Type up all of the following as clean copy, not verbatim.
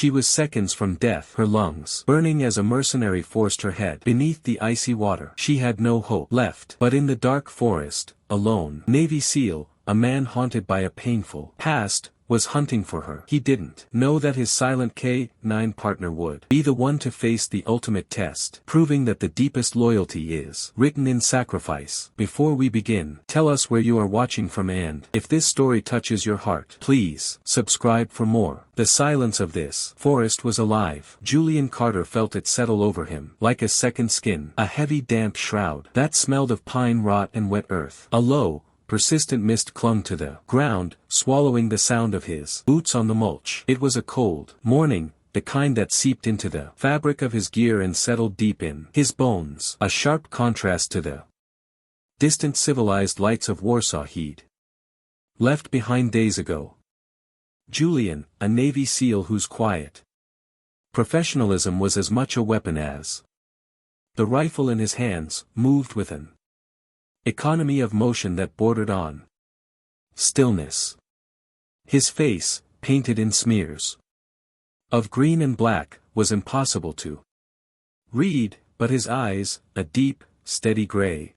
She was seconds from death, her lungs burning as a mercenary forced her head beneath the icy water. She had no hope left. But in the dark forest, alone, Navy SEAL, a man haunted by a painful past, was hunting for her. He didn't know that his silent K-9 partner would be the one to face the ultimate test, proving that the deepest loyalty is written in sacrifice. Before we begin, tell us where you are watching from, and if this story touches your heart, please subscribe for more. The silence of this forest was alive. Julian Carter felt it settle over him like a second skin, a heavy damp shroud that smelled of pine rot and wet earth. A low, persistent mist clung to the ground, swallowing the sound of his boots on the mulch. It was a cold morning, the kind that seeped into the fabric of his gear and settled deep in his bones, a sharp contrast to the distant civilized lights of Warsaw he'd left behind days ago. Julian, a Navy SEAL whose quiet professionalism was as much a weapon as the rifle in his hands, moved with an economy of motion that bordered on stillness. His face, painted in smears of green and black, was impossible to read, but his eyes, a deep, steady gray,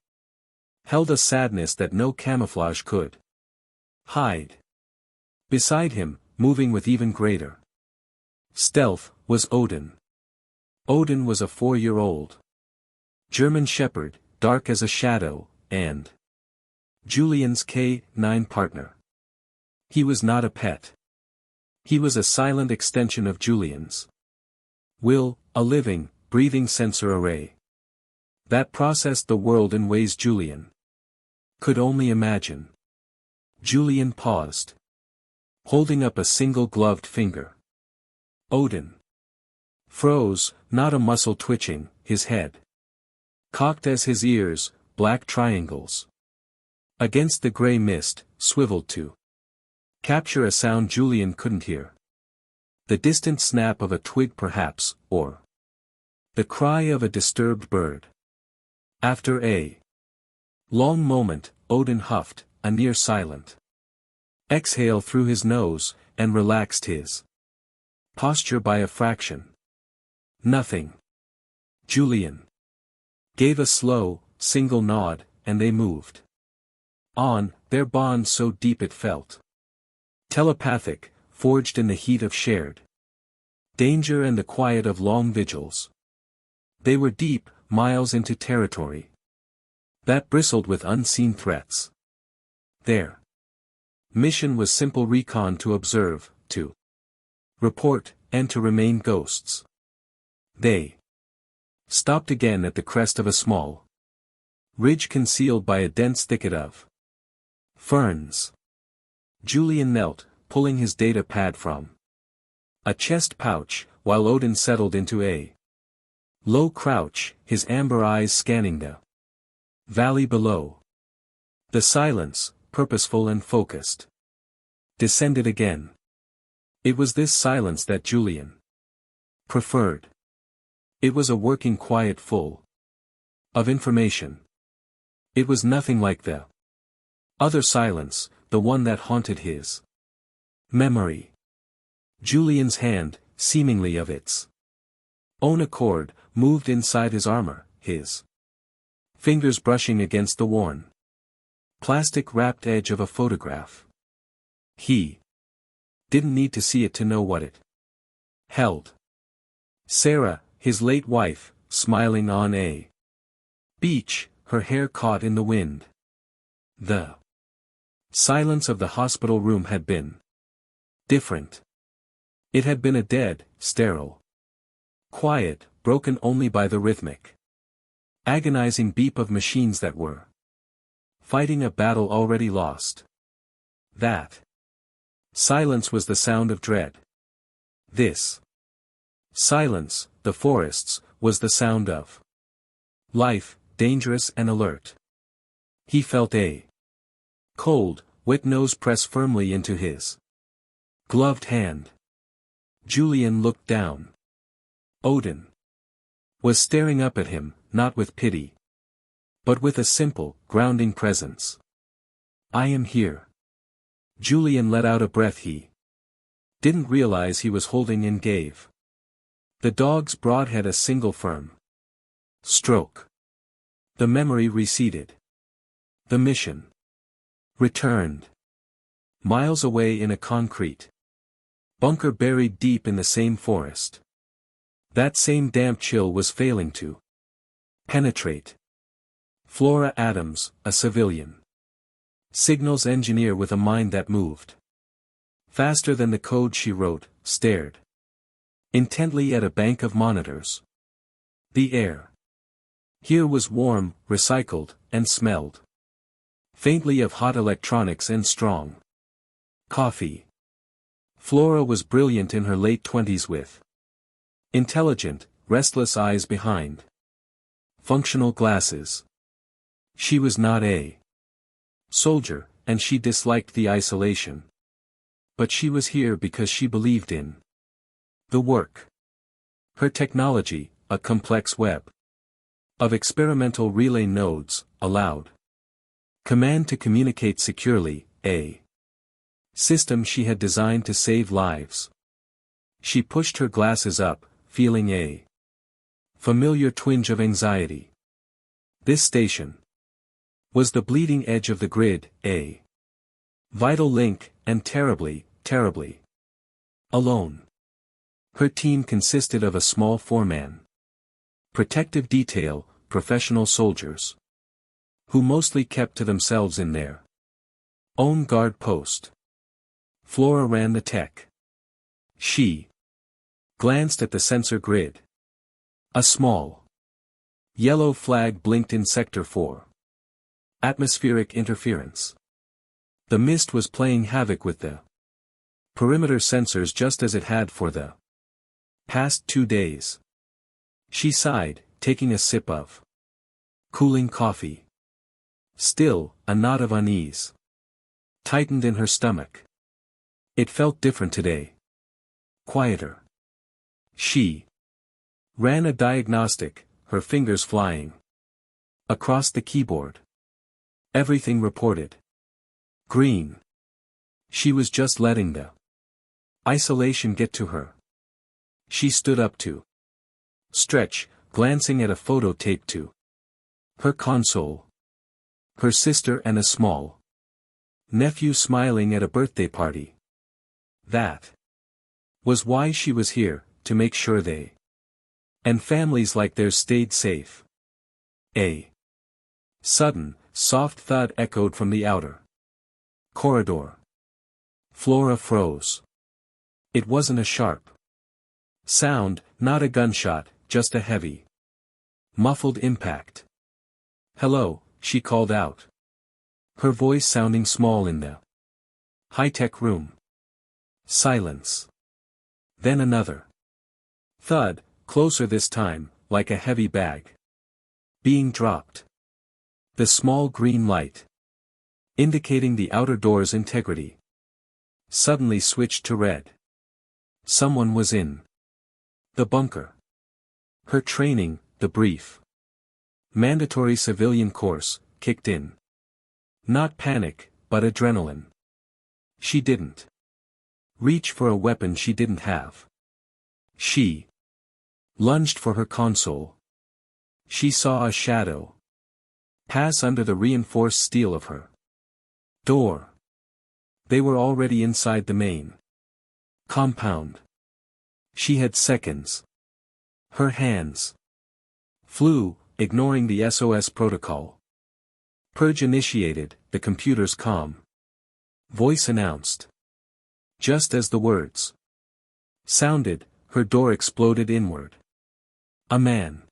held a sadness that no camouflage could hide. Beside him, moving with even greater stealth, was Odin. Odin was a 4-year-old German shepherd, dark as a shadow, and Julian's K-9 partner. He was not a pet. He was a silent extension of Julian's will, a living, breathing sensor array that processed the world in ways Julian could only imagine. Julian paused, holding up a single gloved finger. Odin froze, not a muscle twitching, his head cocked as his ears, black triangles against the gray mist, swiveled to capture a sound Julian couldn't hear. The distant snap of a twig perhaps, or the cry of a disturbed bird. After a long moment, Odin huffed, a near silent exhale through his nose, and relaxed his posture by a fraction. Nothing. Julian gave a slow, single nod, and they moved on, their bond so deep it felt telepathic, forged in the heat of shared danger and the quiet of long vigils. They were deep, miles into territory that bristled with unseen threats. Their mission was simple: recon, to observe, to report, and to remain ghosts. They stopped again at the crest of a small ridge concealed by a dense thicket of ferns. Julian knelt, pulling his data pad from a chest pouch, while Odin settled into a low crouch, his amber eyes scanning the valley below. The silence, purposeful and focused, descended again. It was this silence that Julian preferred. It was a working quiet full of information. It was nothing like the other silence, the one that haunted his memory. Julian's hand, seemingly of its own accord, moved inside his armor, his fingers brushing against the worn plastic-wrapped edge of a photograph. He didn't need to see it to know what it held. Sarah, his late wife, smiling on a beach, her hair caught in the wind. The silence of the hospital room had been different. It had been a dead, sterile quiet, broken only by the rhythmic, agonizing beep of machines that were fighting a battle already lost. That silence was the sound of dread. This silence, the forests, was the sound of life, dangerous and alert. He felt a cold, wet nose press firmly into his gloved hand. Julian looked down. Odin was staring up at him, not with pity, but with a simple, grounding presence. "I am here." Julian let out a breath he Didn't realize he was holding and gave the dog's broadhead a single firm stroke. The memory receded. The mission returned. Miles away in a concrete bunker buried deep in the same forest. That same damp chill was failing to penetrate. Flora Adams, a civilian signals engineer with a mind that moved faster than the code she wrote, stared intently at a bank of monitors. The air here was warm, recycled, and smelled faintly of hot electronics and strong coffee. Flora was brilliant in her late 20s with intelligent, restless eyes behind functional glasses. She was not a soldier, and she disliked the isolation. But she was here because she believed in the work. Her technology, a complex web of experimental relay nodes, allowed command to communicate securely, a system she had designed to save lives. She pushed her glasses up, feeling a familiar twinge of anxiety. This station was the bleeding edge of the grid, a vital link, and terribly, terribly alone. Her team consisted of a small four-man protective detail, professional soldiers who mostly kept to themselves in their own guard post. Flora ran the tech. She glanced at the sensor grid. A small yellow flag blinked in Sector 4. Atmospheric interference. The mist was playing havoc with the perimeter sensors just as it had for the past 2 days. She sighed, taking a sip of cooling coffee. Still, a knot of unease tightened in her stomach. It felt different today. Quieter. She ran a diagnostic, her fingers flying across the keyboard. Everything reported green. She was just letting the isolation get to her. She stood up to stretch, glancing at a photo taped to her console. Her sister and a small nephew smiling at a birthday party. That was why she was here, to make sure they and families like theirs stayed safe. A sudden, soft thud echoed from the outer corridor. Flora froze. It wasn't a sharp sound, not a gunshot, just a heavy, muffled impact. "Hello," she called out, her voice sounding small in the high-tech room. Silence. Then another thud, closer this time, like a heavy bag being dropped. The small green light, indicating the outer door's integrity, suddenly switched to red. Someone was in the bunker. Her training, the brief, mandatory civilian course, kicked in. Not panic, but adrenaline. She didn't reach for a weapon she didn't have. She lunged for her console. She saw a shadow pass under the reinforced steel of her door. They were already inside the main compound. She had seconds. Her hands flew, ignoring the SOS protocol. Purge initiated, the computer's calm voice announced. Just as the words sounded, her door exploded inward. A man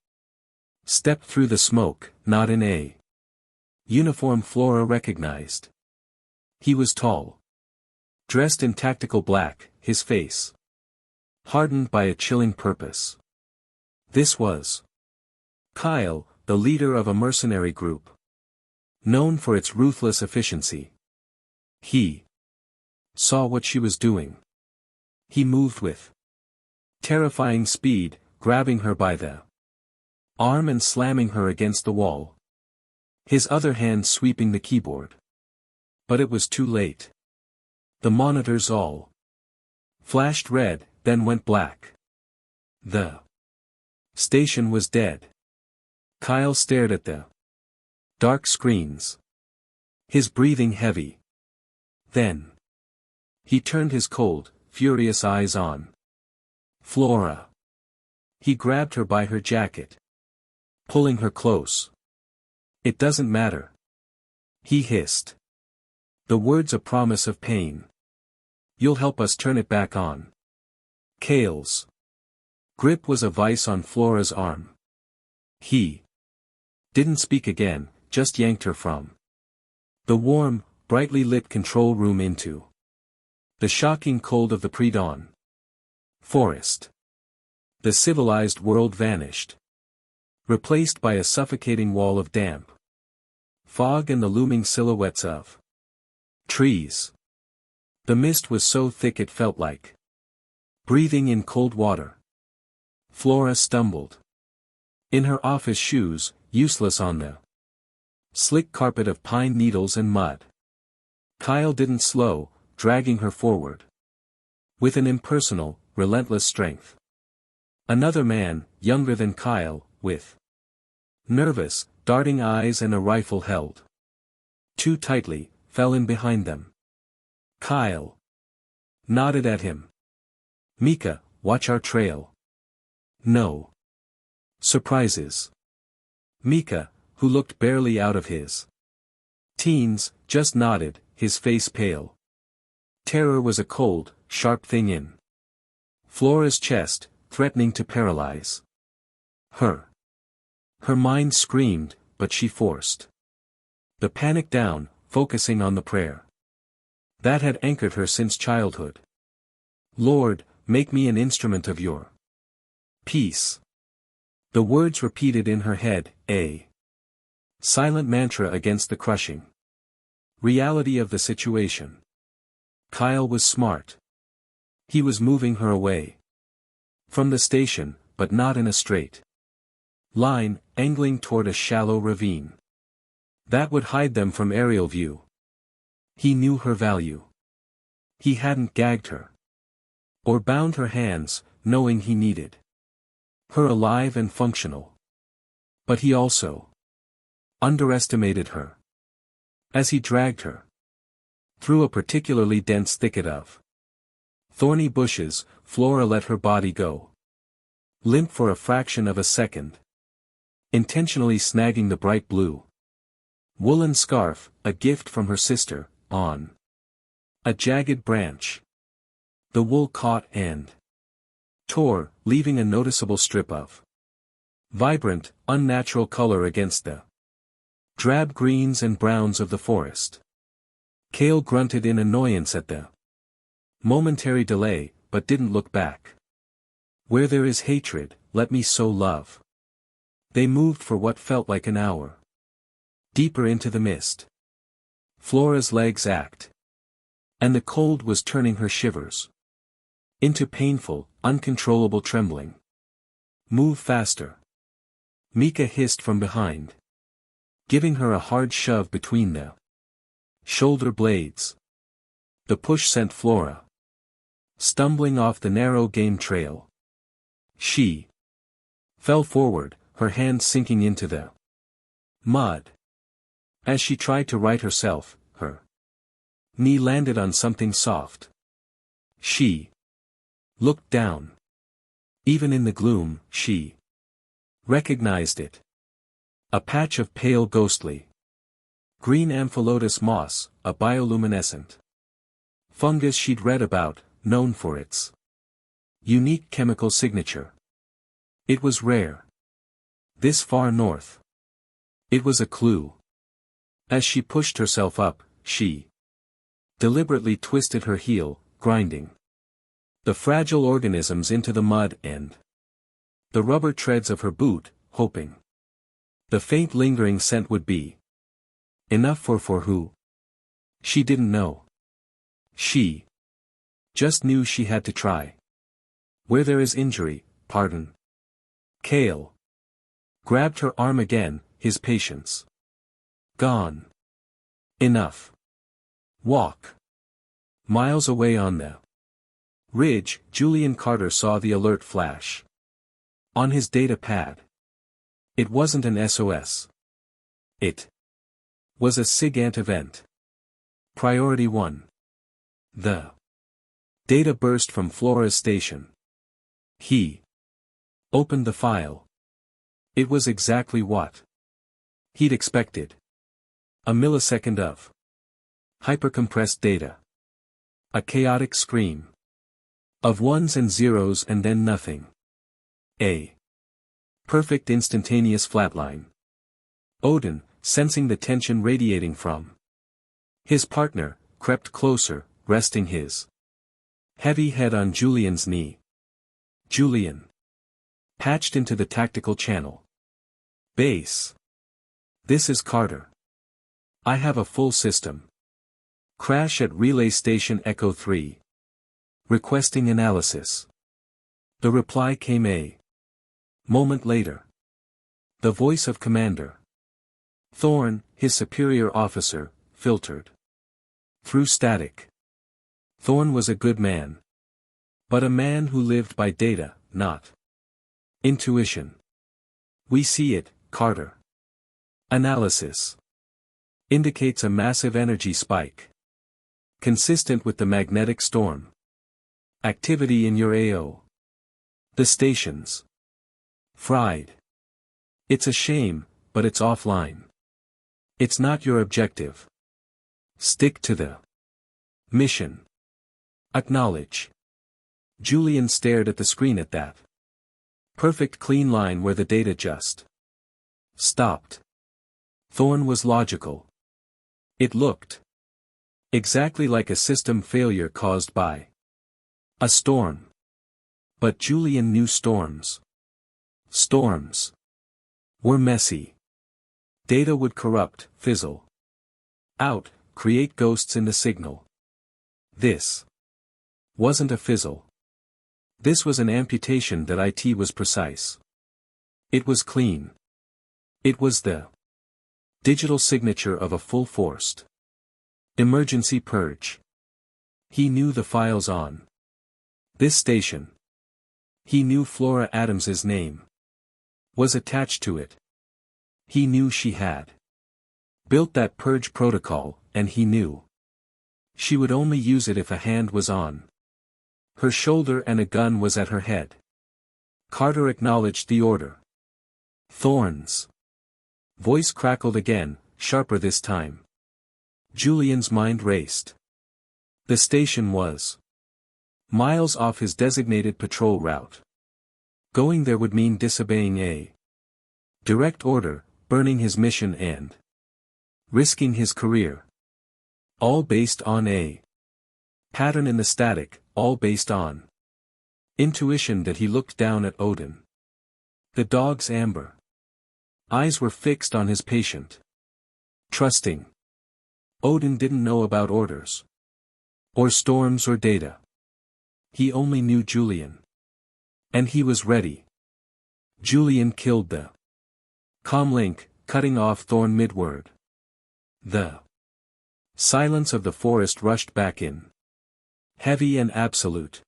stepped through the smoke, not in a uniform Flora recognized. He was tall, dressed in tactical black, his face hardened by a chilling purpose. This was Kyle, the leader of a mercenary group, known for its ruthless efficiency. He saw what she was doing. He moved with terrifying speed, grabbing her by the arm and slamming her against the wall. His other hand sweeping the keyboard. But it was too late. The monitors all Flashed red, then went black. The station was dead. Kyle stared at the dark screens. His breathing heavy. Then he turned his cold, furious eyes on Flora. He grabbed her by her jacket, pulling her close. "It doesn't matter," he hissed. The words a promise of pain. "You'll help us turn it back on." Kale's grip was a vice on Flora's arm. He didn't speak again, just yanked her from the warm, brightly lit control room into the shocking cold of the pre-dawn forest. The civilized world vanished, replaced by a suffocating wall of damp fog and the looming silhouettes of trees. The mist was so thick it felt like breathing in cold water. Flora stumbled. In her office shoes, useless on the slick carpet of pine needles and mud. Kyle didn't slow, dragging her forward with an impersonal, relentless strength. Another man, younger than Kyle, with nervous, darting eyes and a rifle held too tightly, fell in behind them. Kyle nodded at him. "Mika, watch our trail. No surprises." Mika, who looked barely out of his teens, just nodded, his face pale. Terror was a cold, sharp thing in Flora's chest, threatening to paralyze her. Her mind screamed, but she forced the panic down, focusing on the prayer that had anchored her since childhood. "Lord, make me an instrument of your peace." The words repeated in her head, a silent mantra against the crushing reality of the situation. Kyle was smart. He was moving her away from the station, but not in a straight line, angling toward a shallow ravine that would hide them from aerial view. He knew her value. He hadn't gagged her or bound her hands, knowing he needed her alive and functional. But he also underestimated her. As he dragged her through a particularly dense thicket of thorny bushes, Flora let her body go limp for a fraction of a second, intentionally snagging the bright blue woolen scarf, a gift from her sister, on a jagged branch. The wool caught and tore, leaving a noticeable strip of vibrant, unnatural color against the drab greens and browns of the forest. Kale grunted in annoyance at the momentary delay, but didn't look back. "Where there is hatred, let me sow love." They moved for what felt like an hour deeper into the mist. Flora's legs ached, and the cold was turning her shivers into painful, uncontrollable trembling. "Move faster," Mika hissed from behind, giving her a hard shove between the shoulder blades. The push sent Flora stumbling off the narrow game trail. She fell forward, her hands sinking into the mud. As she tried to right herself, her knee landed on something soft. She looked down. Even in the gloom, she recognized it. A patch of pale ghostly green amphilotus moss, a bioluminescent fungus she'd read about, known for its unique chemical signature. It was rare. This far north. It was a clue. As she pushed herself up, she deliberately twisted her heel, grinding the fragile organisms into the mud and the rubber treads of her boot, hoping the faint lingering scent would be enough for who? She didn't know. She just knew she had to try. "Where there is injury, pardon." Kale grabbed her arm again, his patience gone. "Enough. Walk." Miles away on the Ridge, Julian Carter saw the alert flash. On his data pad. It wasn't an SOS. It was a SIGINT event. Priority 1. The data burst from Flora's station. He opened the file. It was exactly what he'd expected. A millisecond of hypercompressed data. A chaotic scream of ones and zeros and then nothing. A perfect instantaneous flatline. Odin, sensing the tension radiating from his partner, crept closer, resting his heavy head on Julian's knee. Julian patched into the tactical channel. Base. This is Carter. I have a full system. Crash at Relay Station Echo 3. Requesting analysis. The reply came a moment later. The voice of Commander Thorne, his superior officer, filtered through static. Thorne was a good man. But a man who lived by data, not intuition. We see it, Carter. Analysis indicates a massive energy spike. Consistent with the magnetic storm. Activity in your AO. The stations. Fried. It's a shame, but it's offline. It's not your objective. Stick to the mission. Acknowledge. Julian stared at the screen at that perfect clean line where the data just stopped. Thorne was logical. It looked exactly like a system failure caused by a storm. But Julian knew storms. Storms were messy. Data would corrupt, fizzle out, create ghosts in the signal. This wasn't a fizzle. This was an amputation that IT was precise. It was clean. It was the digital signature of a full-forced emergency purge. He knew the files on this station. He knew Flora Adams's name was attached to it. He knew she had built that purge protocol, and he knew she would only use it if a hand was on her shoulder and a gun was at her head. Carter acknowledged the order. Thorne's voice crackled again, sharper this time. Julian's mind raced. The station was miles off his designated patrol route. Going there would mean disobeying a direct order, burning his mission and risking his career. All based on a pattern in the static, all based on intuition that he looked down at Odin. The dog's amber eyes were fixed on his patient. Trusting. Odin didn't know about orders. Or storms or data. He only knew Julian. And he was ready. Julian killed the comlink, cutting off Thorne mid-word. The silence of the forest rushed back in. Heavy and absolute.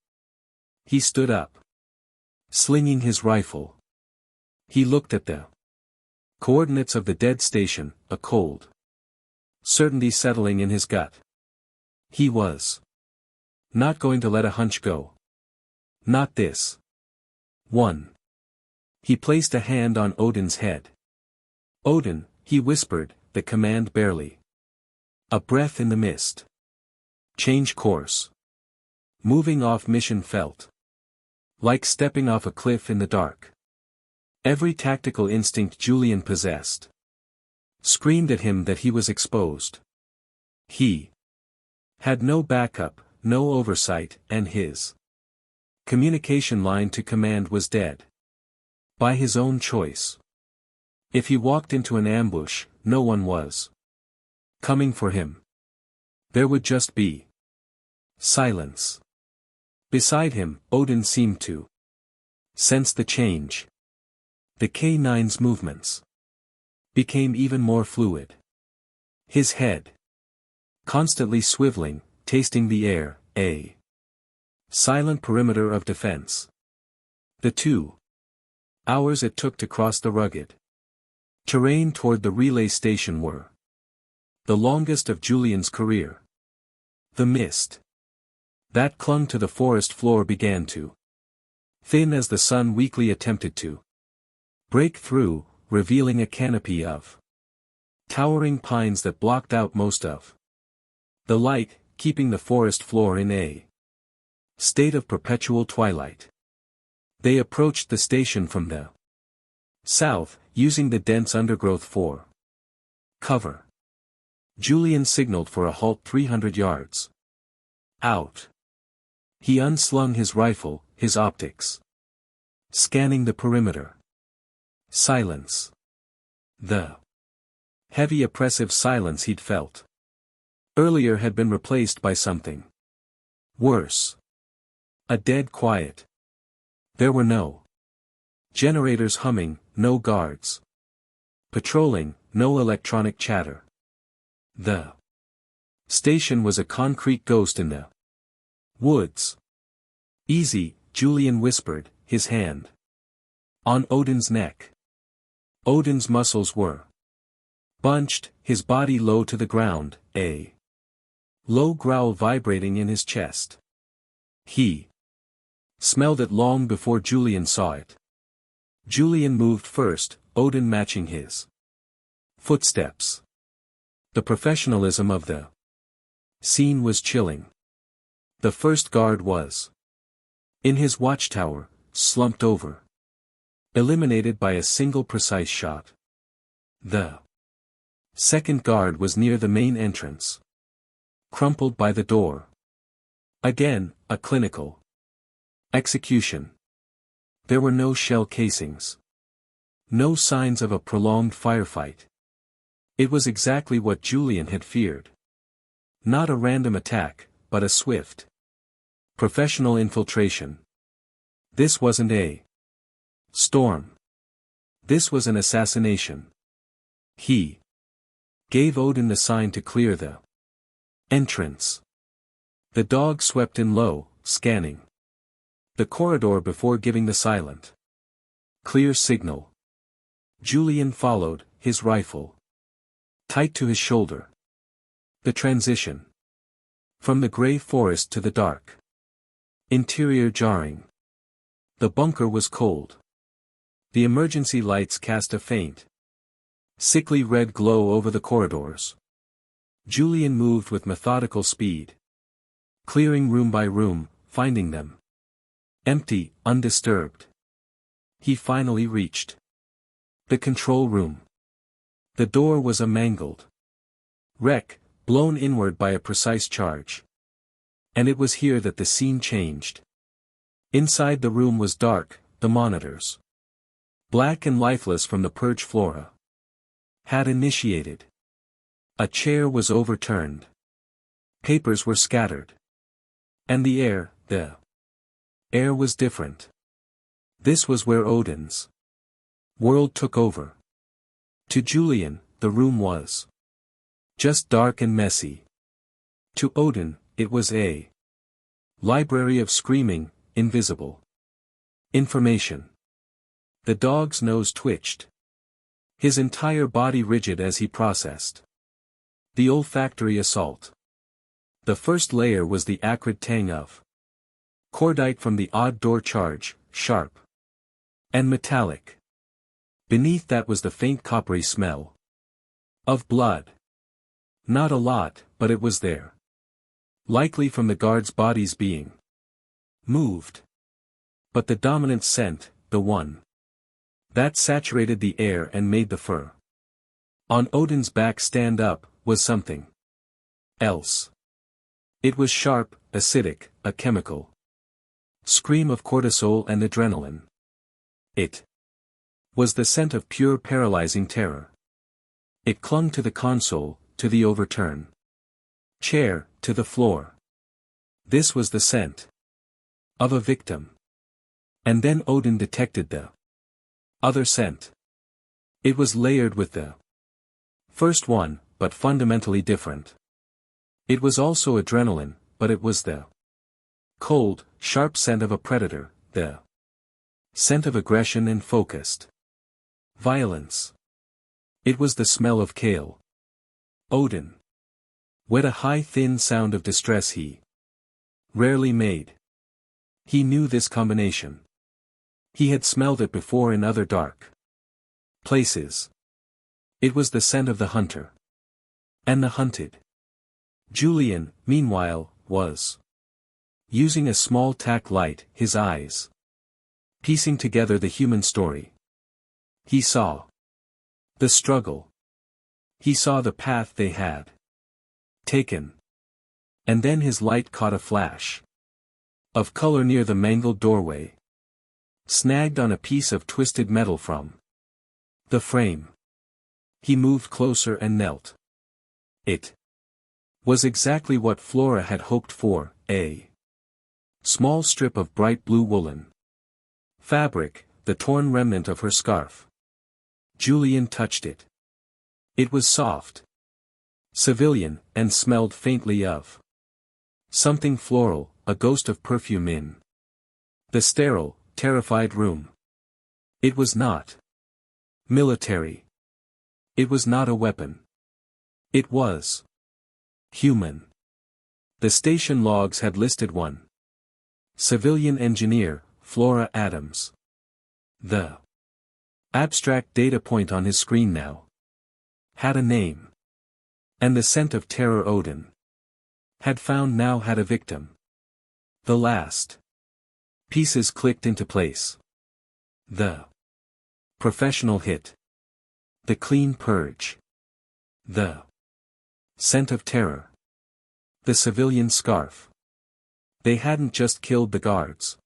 He stood up. Slinging his rifle. He looked at the coordinates of the dead station, a cold certainty settling in his gut. He was not going to let a hunch go. Not this one. He placed a hand on Odin's head. Odin, he whispered, the command barely. A breath in the mist. Change course. Moving off mission felt like stepping off a cliff in the dark. Every tactical instinct Julian possessed screamed at him that he was exposed. He had no backup, no oversight, and his communication line to command was dead. By his own choice. If he walked into an ambush, no one was coming for him. There would just be silence. Beside him, Odin seemed to sense the change. The K9's movements became even more fluid. His head constantly swiveling, tasting the air, a Silent perimeter of defense. The 2 hours it took to cross the rugged terrain toward the relay station were the longest of Julian's career. The mist that clung to the forest floor began to thin as the sun weakly attempted to break through, revealing a canopy of towering pines that blocked out most of the light, keeping the forest floor in a state of perpetual twilight. They approached the station from the south, using the dense undergrowth for cover. Julian signaled for a halt 300 yards out. He unslung his rifle, his optics scanning the perimeter. Silence. The heavy oppressive silence he'd felt earlier had been replaced by something worse. A dead quiet. There were no generators humming, no guards patrolling, no electronic chatter. The station was a concrete ghost in the woods. Easy, Julian whispered, his hand on Odin's neck. Odin's muscles were bunched, his body low to the ground, a low growl vibrating in his chest. He smelled it long before Julian saw it. Julian moved first, Odin matching his footsteps. The professionalism of the scene was chilling. The first guard was in his watchtower, slumped over, eliminated by a single precise shot. The second guard was near the main entrance, crumpled by the door. Again, a clinical execution. There were no shell casings. No signs of a prolonged firefight. It was exactly what Julian had feared. Not a random attack, but a swift, professional infiltration. This wasn't a storm. This was an assassination. He gave Odin the sign to clear the entrance. The dog swept in low, scanning the corridor before giving the silent, clear signal. Julian followed, his rifle tight to his shoulder. The transition from the gray forest to the dark interior jarring. The bunker was cold. The emergency lights cast a faint, sickly red glow over the corridors. Julian moved with methodical speed, clearing room by room, finding them empty, undisturbed. He finally reached the control room. The door was a mangled wreck, blown inward by a precise charge. And it was here that the scene changed. Inside the room was dark, the monitors, black and lifeless from the purge flora, had initiated. A chair was overturned. Papers were scattered. And the air was different. This was where Odin's world took over. To Julian, the room was just dark and messy. To Odin, it was a library of screaming, invisible information. The dog's nose twitched, his entire body rigid as he processed the olfactory assault. The first layer was the acrid tang of cordite from the odd door charge, sharp and metallic. Beneath that was the faint coppery smell of blood. Not a lot, but it was there. Likely from the guards' bodies being moved. But the dominant scent, the one that saturated the air and made the fur on Odin's back stand up, was something else. It was sharp, acidic, a chemical scream of cortisol and adrenaline. It was the scent of pure paralyzing terror. It clung to the console, to the overturned chair, to the floor. This was the scent of a victim. And then Odin detected the other scent. It was layered with the first one, but fundamentally different. It was also adrenaline, but it was the Cold, sharp scent of a predator, the scent of aggression and focused violence. It was the smell of Kale. Odin. With a high thin sound of distress he rarely made. He knew this combination. He had smelled it before in other dark places. It was the scent of the hunter. And the hunted. Julian, meanwhile, was using a small tack light, his eyes piecing together the human story. He saw the struggle. He saw the path they had taken. And then his light caught a flash of color near the mangled doorway, snagged on a piece of twisted metal from the frame. He moved closer and knelt. It was exactly what Flora had hoped for, a small strip of bright blue woolen fabric, the torn remnant of her scarf. Julian touched it. It was soft, civilian, and smelled faintly of something floral, a ghost of perfume in the sterile, terrified room. It was not military. It was not a weapon. It was human. The station logs had listed one civilian engineer, Flora Adams. The abstract data point on his screen now had a name. And the scent of terror Odin had found now had a victim. The last pieces clicked into place. The professional hit. The clean purge. The scent of terror. The civilian scarf. They hadn't just killed the guards.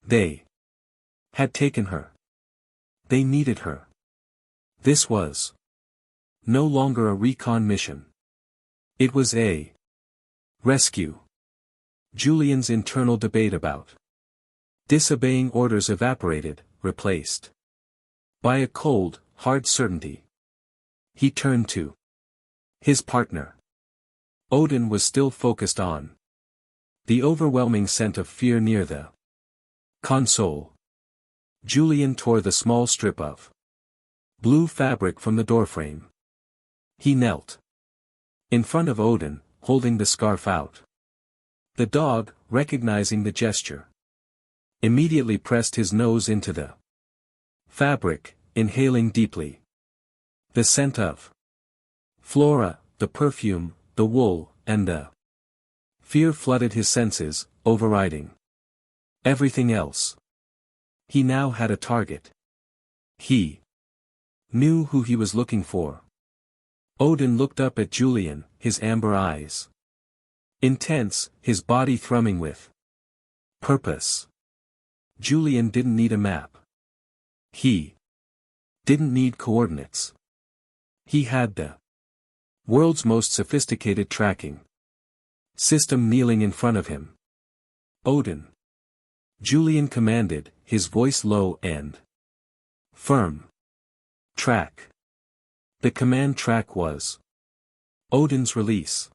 They had taken her. They needed her. This was no longer a recon mission. It was a rescue. Julian's internal debate about disobeying orders evaporated, replaced by a cold, hard certainty. He turned to his partner. Odin was still focused on the overwhelming scent of fear near the console. Julian tore the small strip of blue fabric from the doorframe. He knelt in front of Odin, holding the scarf out. The dog, recognizing the gesture, immediately pressed his nose into the fabric, inhaling deeply. The scent of Flora, the perfume, the wool, and the fear flooded his senses, overriding everything else. He now had a target. He knew who he was looking for. Odin looked up at Julian, his amber eyes intense, his body thrumming with purpose. Julian didn't need a map. He didn't need coordinates. He had the world's most sophisticated tracking system kneeling in front of him. Odin. Julian commanded, his voice low and firm. Track. The command track was Odin's release.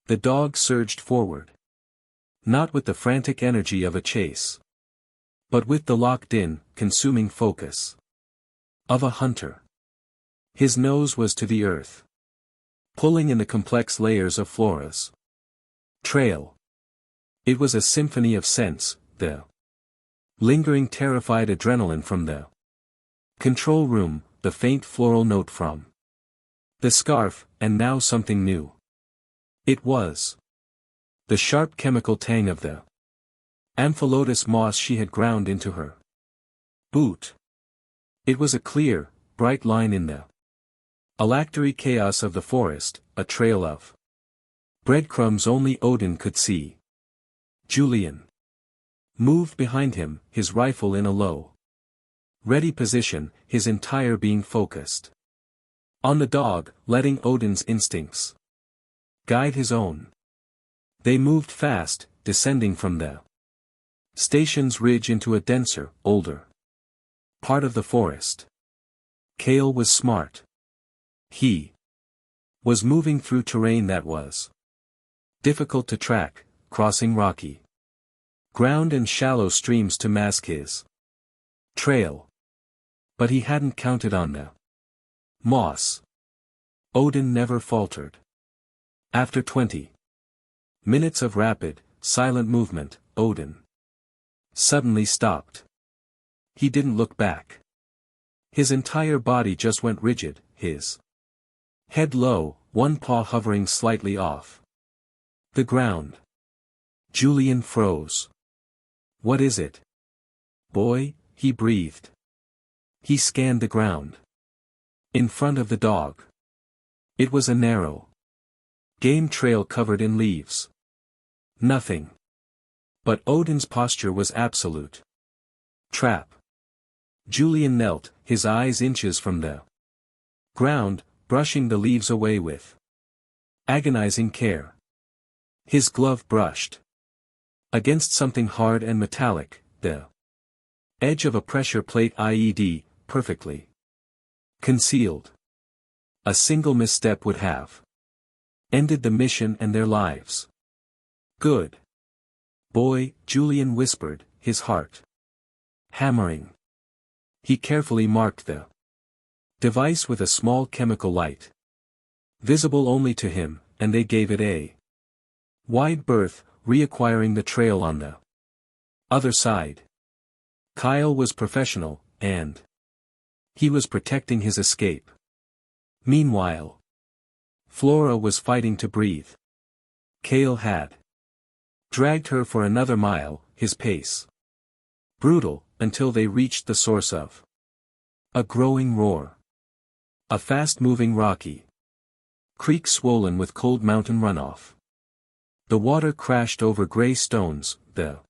The dog surged forward. Not with the frantic energy of a chase, but with the locked-in, consuming focus of a hunter. His nose was to the earth, pulling in the complex layers of Flora's trail. It was a symphony of scents, the lingering terrified adrenaline from the control room, the faint floral note from the scarf, and now something new. It was the sharp chemical tang of the amphilotus moss she had ground into her boot. It was a clear, bright line in the alactory chaos of the forest, a trail of breadcrumbs only Odin could see. Julian moved behind him, his rifle in a low, ready position, his entire being focused on the dog, letting Odin's instincts guide his own. They moved fast, descending from the station's ridge into a denser, older part of the forest. Kale was smart. He was moving through terrain that was difficult to track, crossing rocky ground and shallow streams to mask his trail. But he hadn't counted on the moss. Odin never faltered. After 20 minutes of rapid, silent movement, Odin suddenly stopped. He didn't look back. His entire body just went rigid, his head low, one paw hovering slightly off the ground. Julian froze. "What is it, boy?" he breathed. He scanned the ground. In front of the dog. It was a narrow game trail covered in leaves. Nothing. But Odin's posture was absolute. Trap. Julian knelt, his eyes inches from the ground, brushing the leaves away with agonizing care. His glove brushed against something hard and metallic, the edge of a pressure plate IED, perfectly concealed. A single misstep would have ended the mission and their lives. "Good boy," Julian whispered, his heart hammering. He carefully marked the device with a small chemical light. Visible only to him, and they gave it a wide berth, reacquiring the trail on the other side. Kyle was professional, and he was protecting his escape. Meanwhile, Flora was fighting to breathe. Kale had dragged her for another mile, his pace brutal, until they reached the source of a growing roar. A fast-moving rocky creek swollen with cold mountain runoff. The water crashed over gray stones, the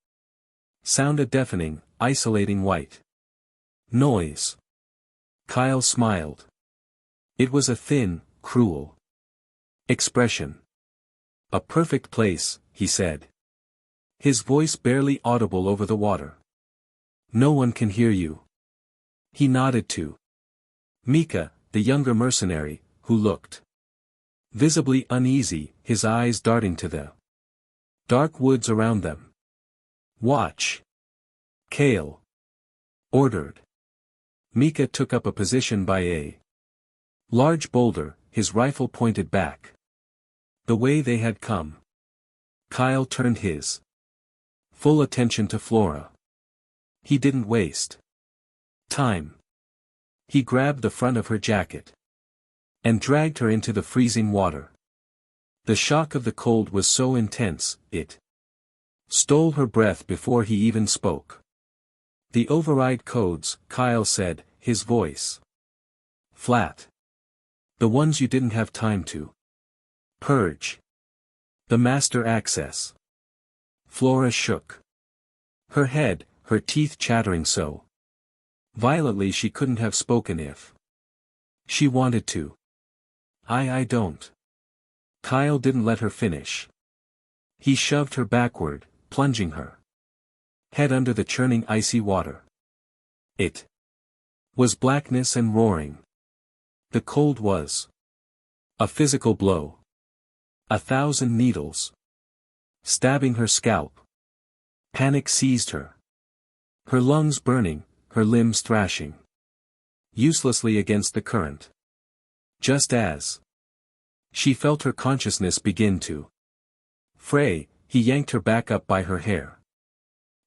sound a deafening, isolating white noise. Kyle smiled. It was a thin, cruel expression. "A perfect place," he said. His voice barely audible over the water. "No one can hear you." He nodded to Mika, the younger mercenary, who looked visibly uneasy, his eyes darting to the dark woods around them. "Watch!" Kale ordered. Mika took up a position by a large boulder, his rifle pointed back the way they had come. Kyle turned his full attention to Flora. He didn't waste time. He grabbed the front of her jacket and dragged her into the freezing water. The shock of the cold was so intense, it stole her breath before he even spoke. "The override codes," Kyle said, his voice flat. "The ones you didn't have time to purge. The master access." Flora shook her head, her teeth chattering so violently she couldn't have spoken if she wanted to. I don't." Kyle didn't let her finish. He shoved her backward, plunging her head under the churning icy water. It was blackness and roaring. The cold was a physical blow. 1,000 needles stabbing her scalp. Panic seized her. Her lungs burning, her limbs thrashing uselessly against the current. Just as she felt her consciousness begin to fray, he yanked her back up by her hair.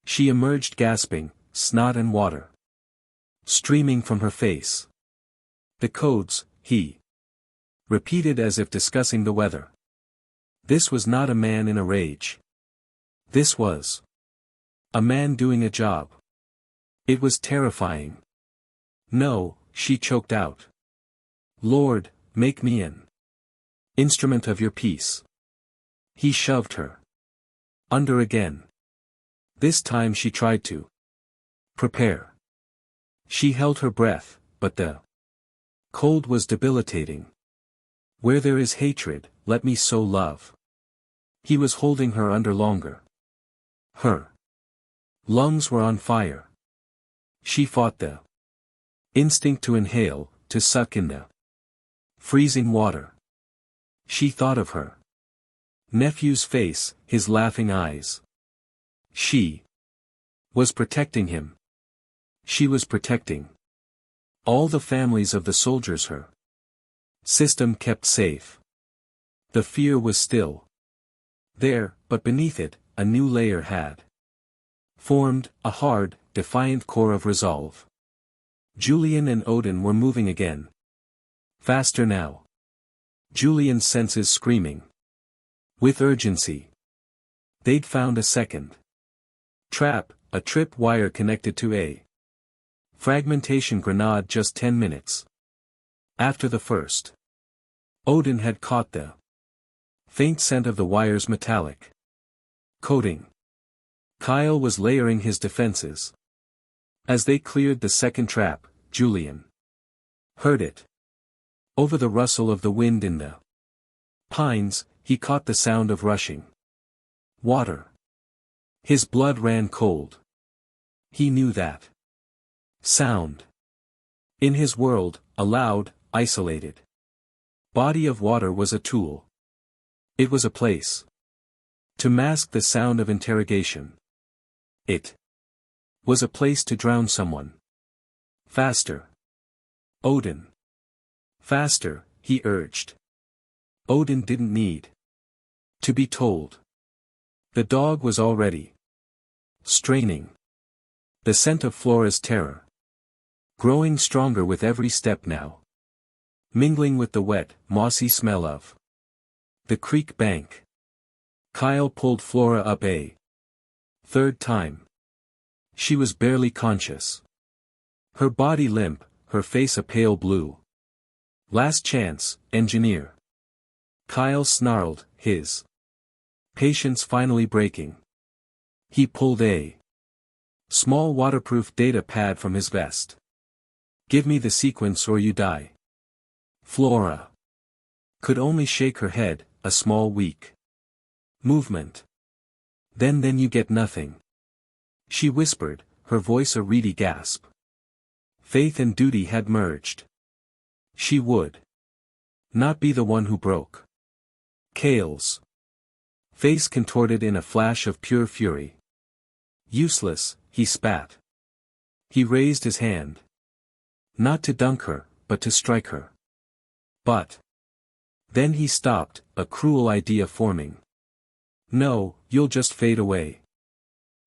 She emerged gasping, snot and water streaming from her face. "The codes," he repeated as if discussing the weather. This was not a man in a rage. This was a man doing a job. It was terrifying. "No," she choked out. "Lord, make me an instrument of your peace." He shoved her under again. This time she tried to prepare. She held her breath, but the cold was debilitating. "Where there is hatred, let me sow love." He was holding her under longer. Her lungs were on fire. She fought the instinct to inhale, to suck in the freezing water. She thought of her nephew's face, his laughing eyes. She Was protecting him. She was protecting all the families of the soldiers her system kept safe. The fear was still there, but beneath it, a new layer had formed, a hard, defiant core of resolve. Julian and Odin were moving again. Faster now. Julian's senses screaming with urgency. They'd found a second trap, a trip wire connected to a fragmentation grenade just 10 minutes after the first. Odin had caught the faint scent of the wire's metallic coating. Kyle was layering his defenses. As they cleared the second trap, Julian heard it. Over the rustle of the wind in the pines, he caught the sound of rushing water. His blood ran cold. He knew that sound. In his world, a loud, isolated body of water was a tool. It was a place to mask the sound of interrogation. It was a place to drown someone. Faster. Odin. Faster, he urged. Odin didn't need to be told. The dog was already straining. The scent of Flora's terror growing stronger with every step now, mingling with the wet, mossy smell of the creek bank. Kyle pulled Flora up a third time. She was barely conscious. Her body limp, her face a pale blue. Last chance, engineer. Kyle snarled, his patience finally breaking. He pulled a small waterproof data pad from his vest. Give me the sequence or you die. Flora could only shake her head, a small weak movement. Then you get nothing. She whispered, her voice a reedy gasp. Faith and duty had merged. She would not be the one who broke Kale's face contorted in a flash of pure fury. Useless, he spat. He raised his hand. Not to dunk her, but to strike her. But then he stopped, a cruel idea forming. No, you'll just fade away.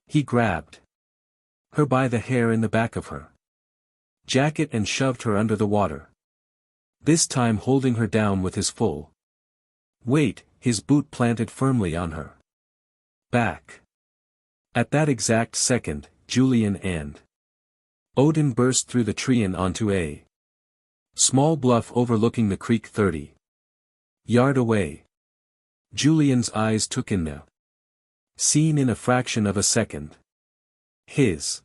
He grabbed her by the hair in the back of her jacket and shoved her under the water. This time holding her down with his full weight, his boot planted firmly on her back. At that exact second, Julian and Odin burst through the tree and onto a small bluff overlooking the creek 30 yards away. Julian's eyes took in the scene in a fraction of a second. His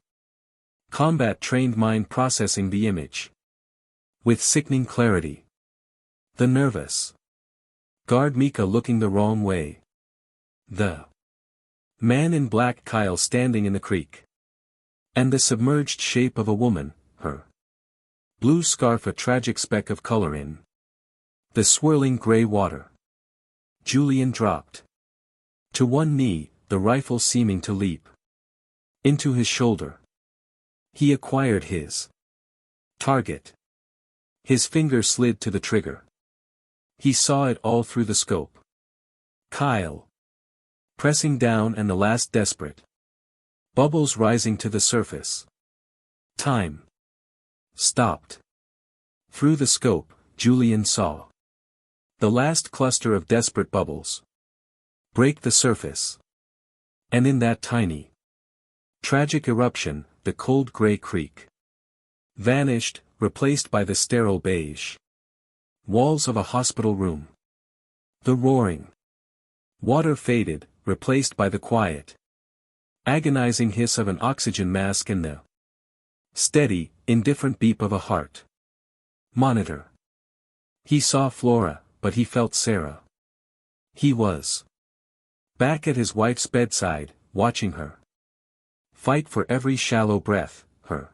combat-trained mind processing the image with sickening clarity. The nervous guard Mika looking the wrong way. The man in black Kyle standing in the creek. And the submerged shape of a woman, her blue scarf a tragic speck of color in the swirling gray water. Julian dropped to one knee, the rifle seeming to leap into his shoulder. He acquired his target. His finger slid to the trigger. He saw it all through the scope. Kyle pressing down and the last desperate bubbles rising to the surface. Time stopped. Through the scope, Julian saw the last cluster of desperate bubbles break the surface. And in that tiny, tragic eruption, the cold gray creek vanished, replaced by the sterile beige walls of a hospital room. The roaring water faded, replaced by the quiet, agonizing hiss of an oxygen mask and the steady, indifferent beep of a heart monitor. He saw Flora, but he felt Sarah. He was back at his wife's bedside, watching her fight for every shallow breath, her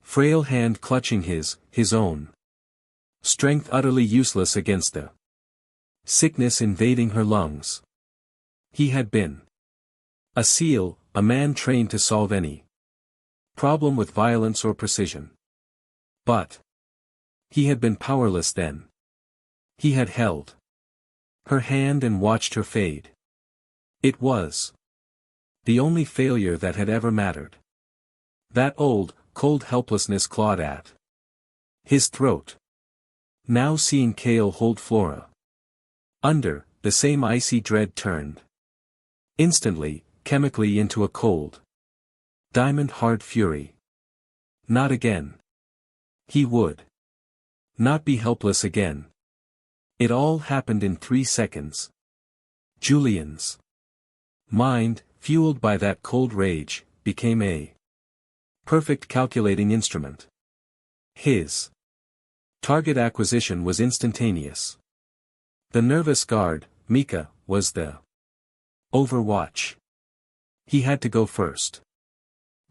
frail hand clutching his own strength utterly useless against the sickness invading her lungs. He had been a SEAL, a man trained to solve any problem with violence or precision. But he had been powerless then. He had held her hand and watched her fade. It was the only failure that had ever mattered. That old, cold helplessness clawed at his throat. Now seeing Cale hold Flora under, the same icy dread turned instantly, chemically into a cold, diamond-hard fury. Not again. He would not be helpless again. It all happened in 3 seconds. Julian's mind, fueled by that cold rage, became a perfect calculating instrument. His target acquisition was instantaneous. The nervous guard, Mika, was the overwatch. He had to go first.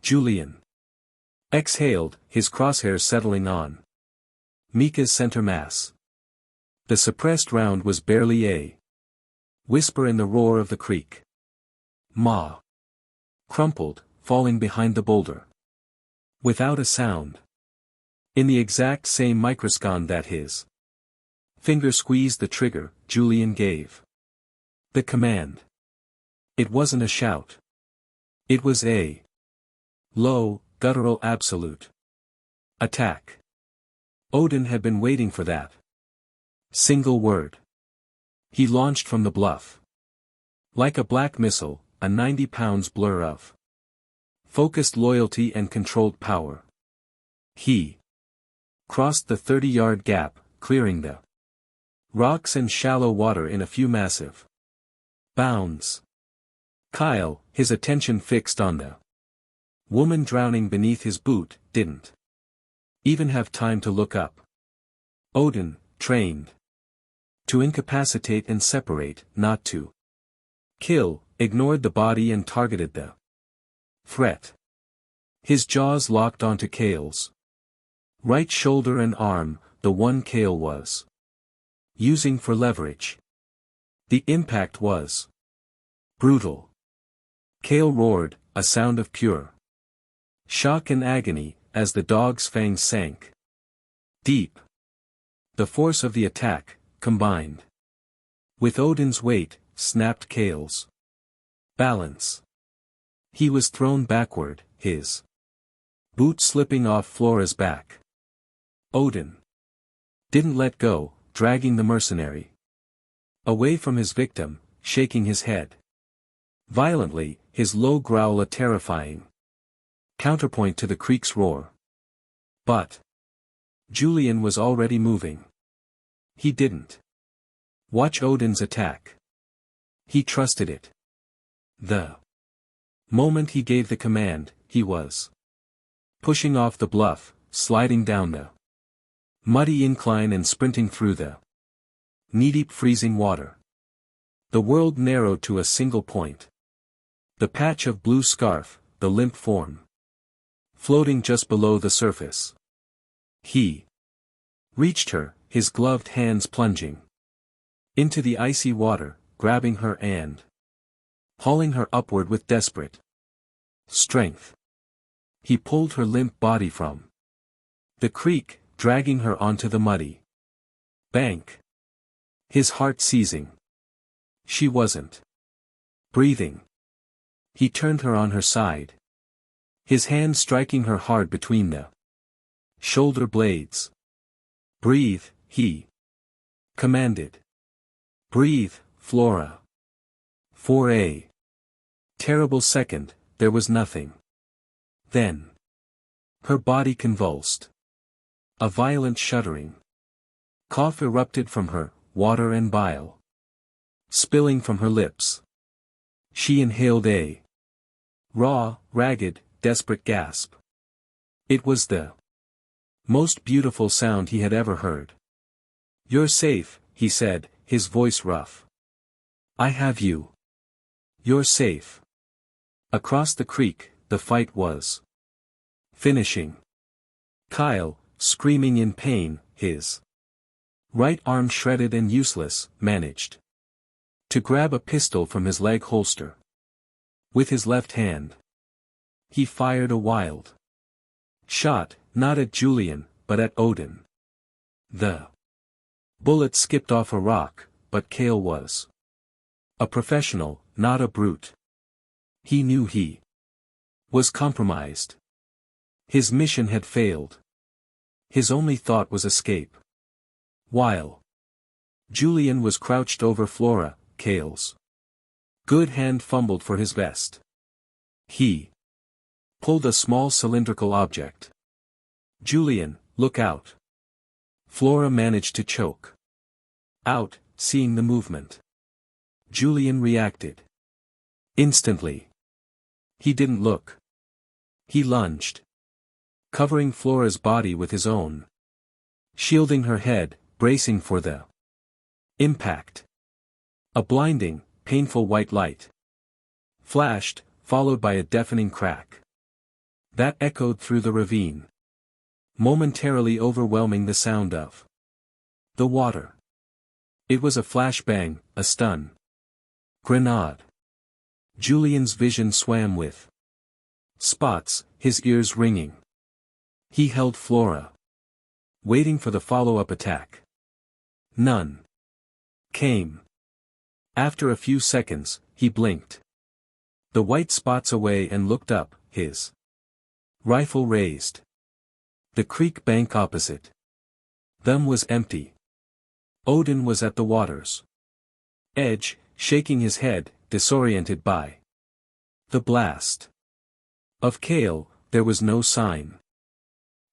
Julian exhaled, his crosshairs settling on Mika's center mass. The suppressed round was barely a whisper in the roar of the creek. Ma crumpled, falling behind the boulder. Without a sound. In the exact same microsecond that his finger squeezed the trigger, Julian gave the command. It wasn't a shout. It was a low, guttural absolute attack. Odin had been waiting for that single word. He launched from the bluff. Like a black missile, a 90-pounds blur of focused loyalty and controlled power. He crossed the 30-yard gap, clearing the rocks and shallow water in a few massive bounds. Kyle, his attention fixed on the woman drowning beneath his boot, didn't even have time to look up. Odin, trained to incapacitate and separate, not to kill, ignored the body and targeted the threat. His jaws locked onto Cale's right shoulder and arm, the one Cale was using for leverage. The impact was brutal. Cale roared, a sound of pure shock and agony, as the dog's fangs sank deep. The force of the attack, combined with Odin's weight, snapped Cale's balance. He was thrown backward, his boot slipping off Flora's back. Odin didn't let go, dragging the mercenary away from his victim, shaking his head violently, his low growl a terrifying counterpoint to the creek's roar. But Julian was already moving. He didn't watch Odin's attack. He trusted it. The moment he gave the command, he was pushing off the bluff, sliding down the muddy incline and sprinting through the knee-deep freezing water. The world narrowed to a single point. The patch of blue scarf, the limp form floating just below the surface. He reached her, his gloved hands plunging into the icy water, grabbing her and hauling her upward with desperate strength. He pulled her limp body from the creek, dragging her onto the muddy bank. His heart seizing. She wasn't breathing. He turned her on her side. His hand striking her hard between the shoulder blades. Breathe, he commanded. Breathe, Flora. For a terrible second, there was nothing. Then her body convulsed. A violent shuddering cough erupted from her, water and bile spilling from her lips. She inhaled a raw, ragged, desperate gasp. It was the most beautiful sound he had ever heard. "You're safe," he said, his voice rough. "I have you. You're safe." Across the creek, the fight was finishing. Kyle, screaming in pain, his right arm shredded and useless, managed to grab a pistol from his leg holster. With his left hand, he fired a wild shot, not at Julian, but at Odin. The bullet skipped off a rock, but Kale was a professional, not a brute. He knew he was compromised. His mission had failed. His only thought was escape. While Julian was crouched over Flora, Kale's good hand fumbled for his vest. He pulled a small cylindrical object. "Julian, look out." Flora managed to choke out, seeing the movement. Julian reacted instantly. He didn't look. He lunged, covering Flora's body with his own, shielding her head, bracing for the impact. A blinding, painful white light flashed, followed by a deafening crack that echoed through the ravine, momentarily overwhelming the sound of the water. It was a flashbang, a stun grenade. Julian's vision swam with spots, his ears ringing. He held Flora, waiting for the follow-up attack. None came. After a few seconds, he blinked the white spots away and looked up, his rifle raised. The creek bank opposite them was empty. Odin was at the water's edge, shaking his head, disoriented by the blast. Of Kale, there was no sign.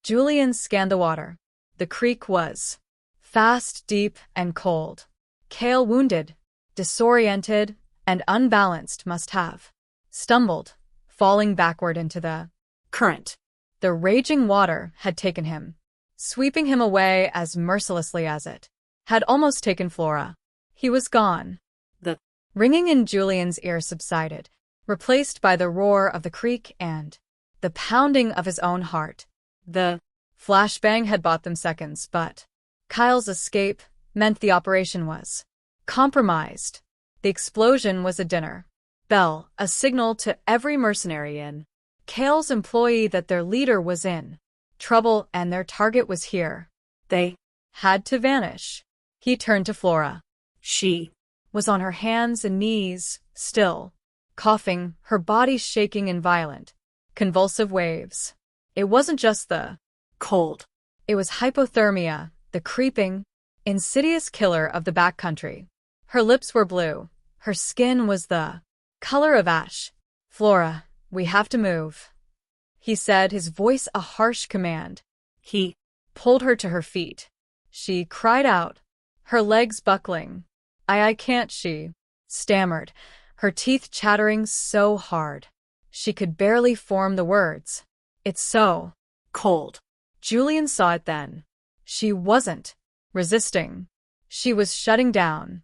Julian scanned the water. The creek was fast, deep, and cold. Kale, wounded, disoriented, and unbalanced, must have stumbled, falling backward into the current. The raging water had taken him, sweeping him away as mercilessly as it had almost taken Flora. He was gone. The ringing in Julian's ear subsided, replaced by the roar of the creek and the pounding of his own heart. The flashbang had bought them seconds, but Kyle's escape meant the operation was compromised. The explosion was a dinner bell, a signal to every mercenary in Kale's employee that their leader was in trouble and their target was here. They had to vanish. He turned to Flora. She was on her hands and knees, still, coughing, her body shaking in violent, convulsive waves. It wasn't just the cold. It was hypothermia, the creeping, insidious killer of the backcountry. Her lips were blue. Her skin was the color of ash. "Flora, we have to move," he said, his voice a harsh command. He pulled her to her feet. She cried out, her legs buckling. I can't," she stammered, her teeth chattering so hard she could barely form the words. "It's so cold." Julian saw it then. She wasn't resisting. She was shutting down.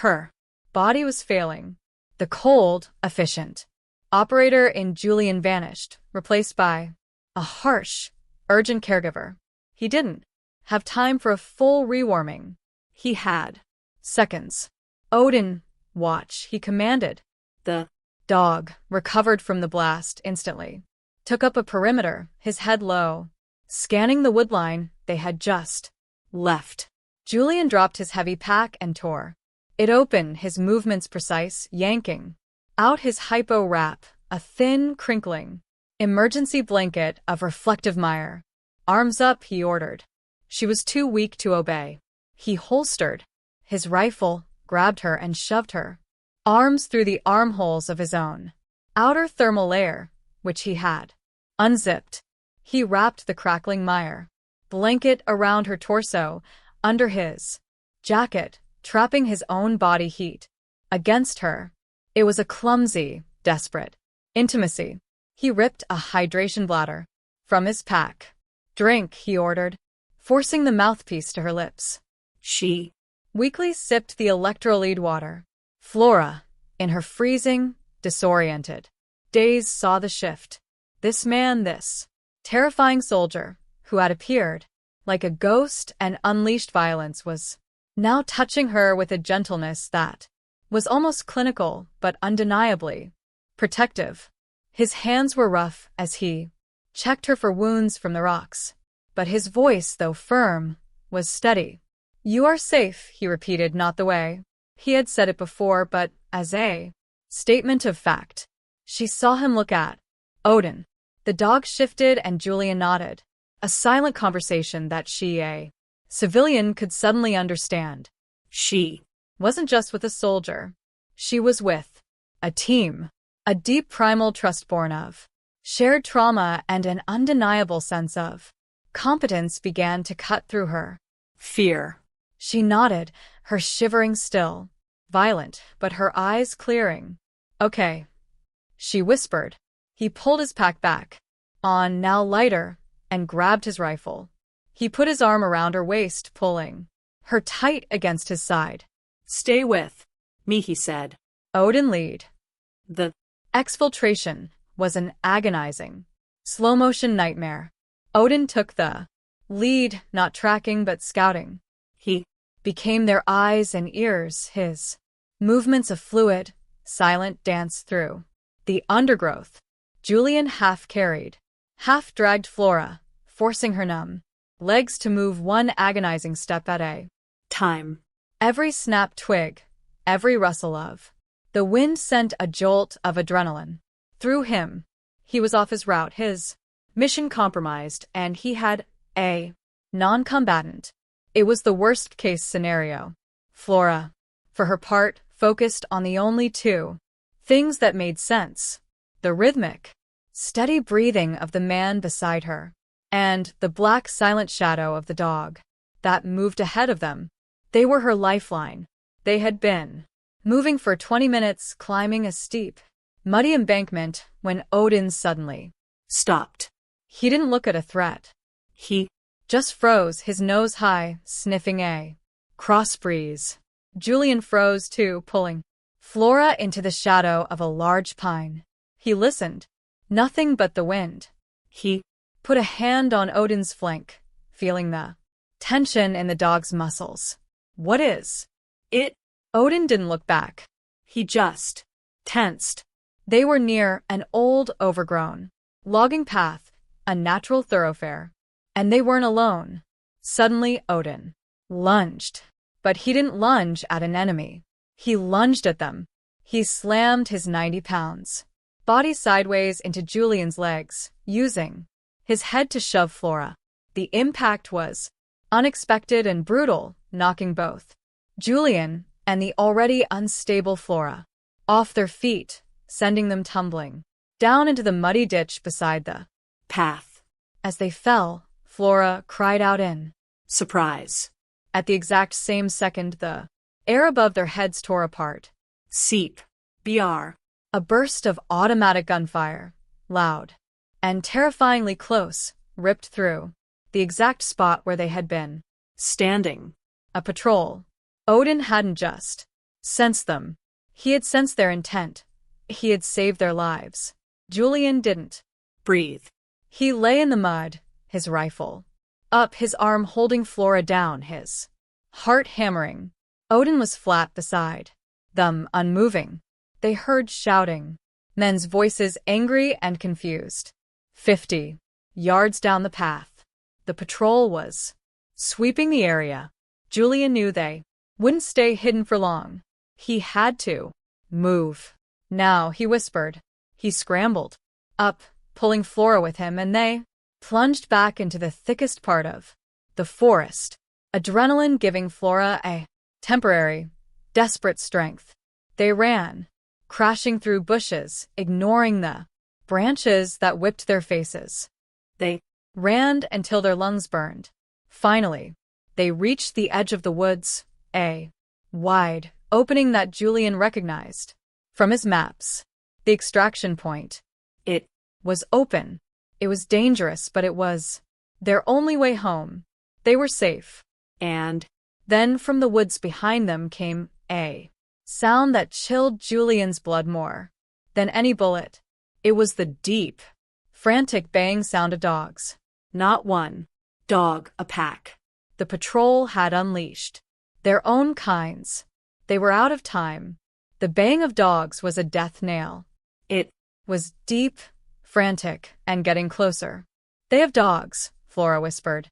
Her body was failing. The cold, efficient operator in Julian vanished, replaced by a harsh, urgent caregiver. He didn't have time for a full rewarming. He had seconds. "Odin, watch," he commanded. The dog recovered from the blast instantly, took up a perimeter, his head low, scanning the woodline they had just left. Julian dropped his heavy pack and tore it open, his movements precise, yanking out his hypo wrap, a thin, crinkling emergency blanket of reflective mire. "Arms up," he ordered. She was too weak to obey. He holstered his rifle, grabbed her, and shoved her arms through the armholes of his own outer thermal layer, which he had unzipped. He wrapped the crackling mire blanket around her torso, under his jacket, trapping his own body heat against her. It was a clumsy, desperate intimacy. He ripped a hydration bladder from his pack. "Drink," he ordered, forcing the mouthpiece to her lips. She weakly sipped the electrolyte water. Flora, in her freezing, disoriented daze, saw the shift. This man, this terrifying soldier, who had appeared like a ghost and unleashed violence, was now touching her with a gentleness that was almost clinical but undeniably protective. His hands were rough as he checked her for wounds from the rocks. But his voice, though firm, was steady. "You are safe," he repeated, not the way he had said it before, but as a statement of fact. She saw him look at Odin. The dog shifted and Julian nodded. A silent conversation that she, a civilian, could suddenly understand. She wasn't just with a soldier. She was with a team. A deep primal trust born of shared trauma and an undeniable sense of competence began to cut through her. Fear. She nodded, her shivering still, violent, but her eyes clearing. "Okay," she whispered. He pulled his pack back, on now lighter, and grabbed his rifle. He put his arm around her waist, pulling her tight against his side. "Stay with me," he said. Odin lead. The exfiltration was an agonizing, slow-motion nightmare. Odin took the lead, not tracking but scouting. He became their eyes and ears, his movements a fluid, silent dance through the undergrowth. Julian half carried, half dragged Flora, forcing her numb legs to move one agonizing step at a time. Every snapped twig, every rustle of the wind sent a jolt of adrenaline through him. He was off his route, his mission compromised, and he had a non-combatant. It was the worst-case scenario. Flora, for her part, focused on the only two things that made sense: the rhythmic, steady breathing of the man beside her, and the black silent shadow of the dog that moved ahead of them. They were her lifeline. They had been moving for 20 minutes, climbing a steep, muddy embankment, when Odin suddenly stopped. He didn't look at a threat. He just froze, his nose high, sniffing a cross breeze. Julian froze too, pulling Flora into the shadow of a large pine. He listened. Nothing but the wind. He put a hand on Odin's flank, feeling the tension in the dog's muscles. "What is it?" Odin didn't look back. He just tensed. They were near an old, overgrown logging path, a natural thoroughfare. And they weren't alone. Suddenly, Odin lunged. But he didn't lunge at an enemy. He lunged at them. He slammed his 90 pounds body sideways into Julian's legs, using his head to shove Flora. The impact was unexpected and brutal, knocking both Julian and the already unstable Flora off their feet, sending them tumbling down into the muddy ditch beside the path. As they fell, Flora cried out in surprise. At the exact same second, the air above their heads tore apart. Seep. BR. A burst of automatic gunfire, loud and terrifyingly close, ripped through the exact spot where they had been standing. A patrol. Odin hadn't just sensed them. He had sensed their intent. He had saved their lives. Julian didn't breathe. He lay in the mud, his rifle up, his arm holding Flora down, his heart hammering. Odin was flat beside them, unmoving. They heard shouting, men's voices, angry and confused. 50 yards down the path, the patrol was sweeping the area. Julian knew they wouldn't stay hidden for long. He had to move. Now, he whispered. He scrambled up, pulling Flora with him, and they plunged back into the thickest part of the forest, adrenaline giving Flora a temporary, desperate strength. They ran, crashing through bushes, ignoring the branches that whipped their faces. They ran until their lungs burned. Finally, they reached the edge of the woods, a wide opening that Julian recognized from his maps. The extraction point. It was open. It was dangerous, but it was their only way home. They were safe. And then from the woods behind them came a sound that chilled Julian's blood more than any bullet. It was the deep, frantic baying sound of dogs. Not one dog, a pack. The patrol had unleashed their own kinds. They were out of time. The baying of dogs was a death knell. It was deep, frantic, and getting closer. They have dogs, Flora whispered,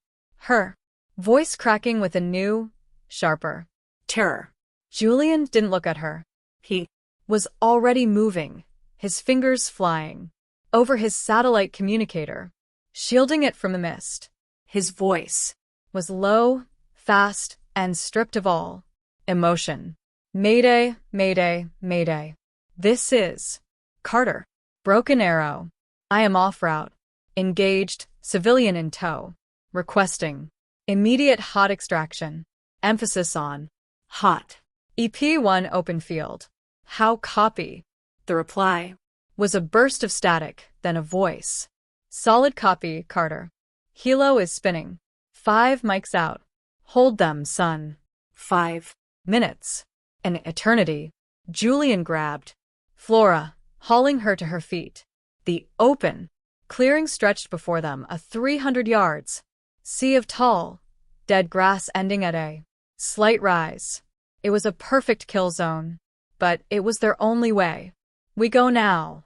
her voice cracking with a new, sharper terror. Julian didn't look at her. He was already moving, his fingers flying over his satellite communicator, shielding it from the mist. His voice was low, fast, and stripped of all emotion. Mayday, mayday, mayday. This is Carter. Broken Arrow. I am off route. Engaged, civilian in tow. Requesting immediate hot extraction. Emphasis on hot. EP1 open field. How copy? The reply was a burst of static, then a voice. Solid copy, Carter. Helo is spinning. 5 mics out. Hold them, son. 5 minutes. An eternity. Julian grabbed Flora, hauling her to her feet. The open clearing stretched before them, a 300 yards. Sea of tall, dead grass ending at a slight rise. It was a perfect kill zone, but it was their only way. We go now,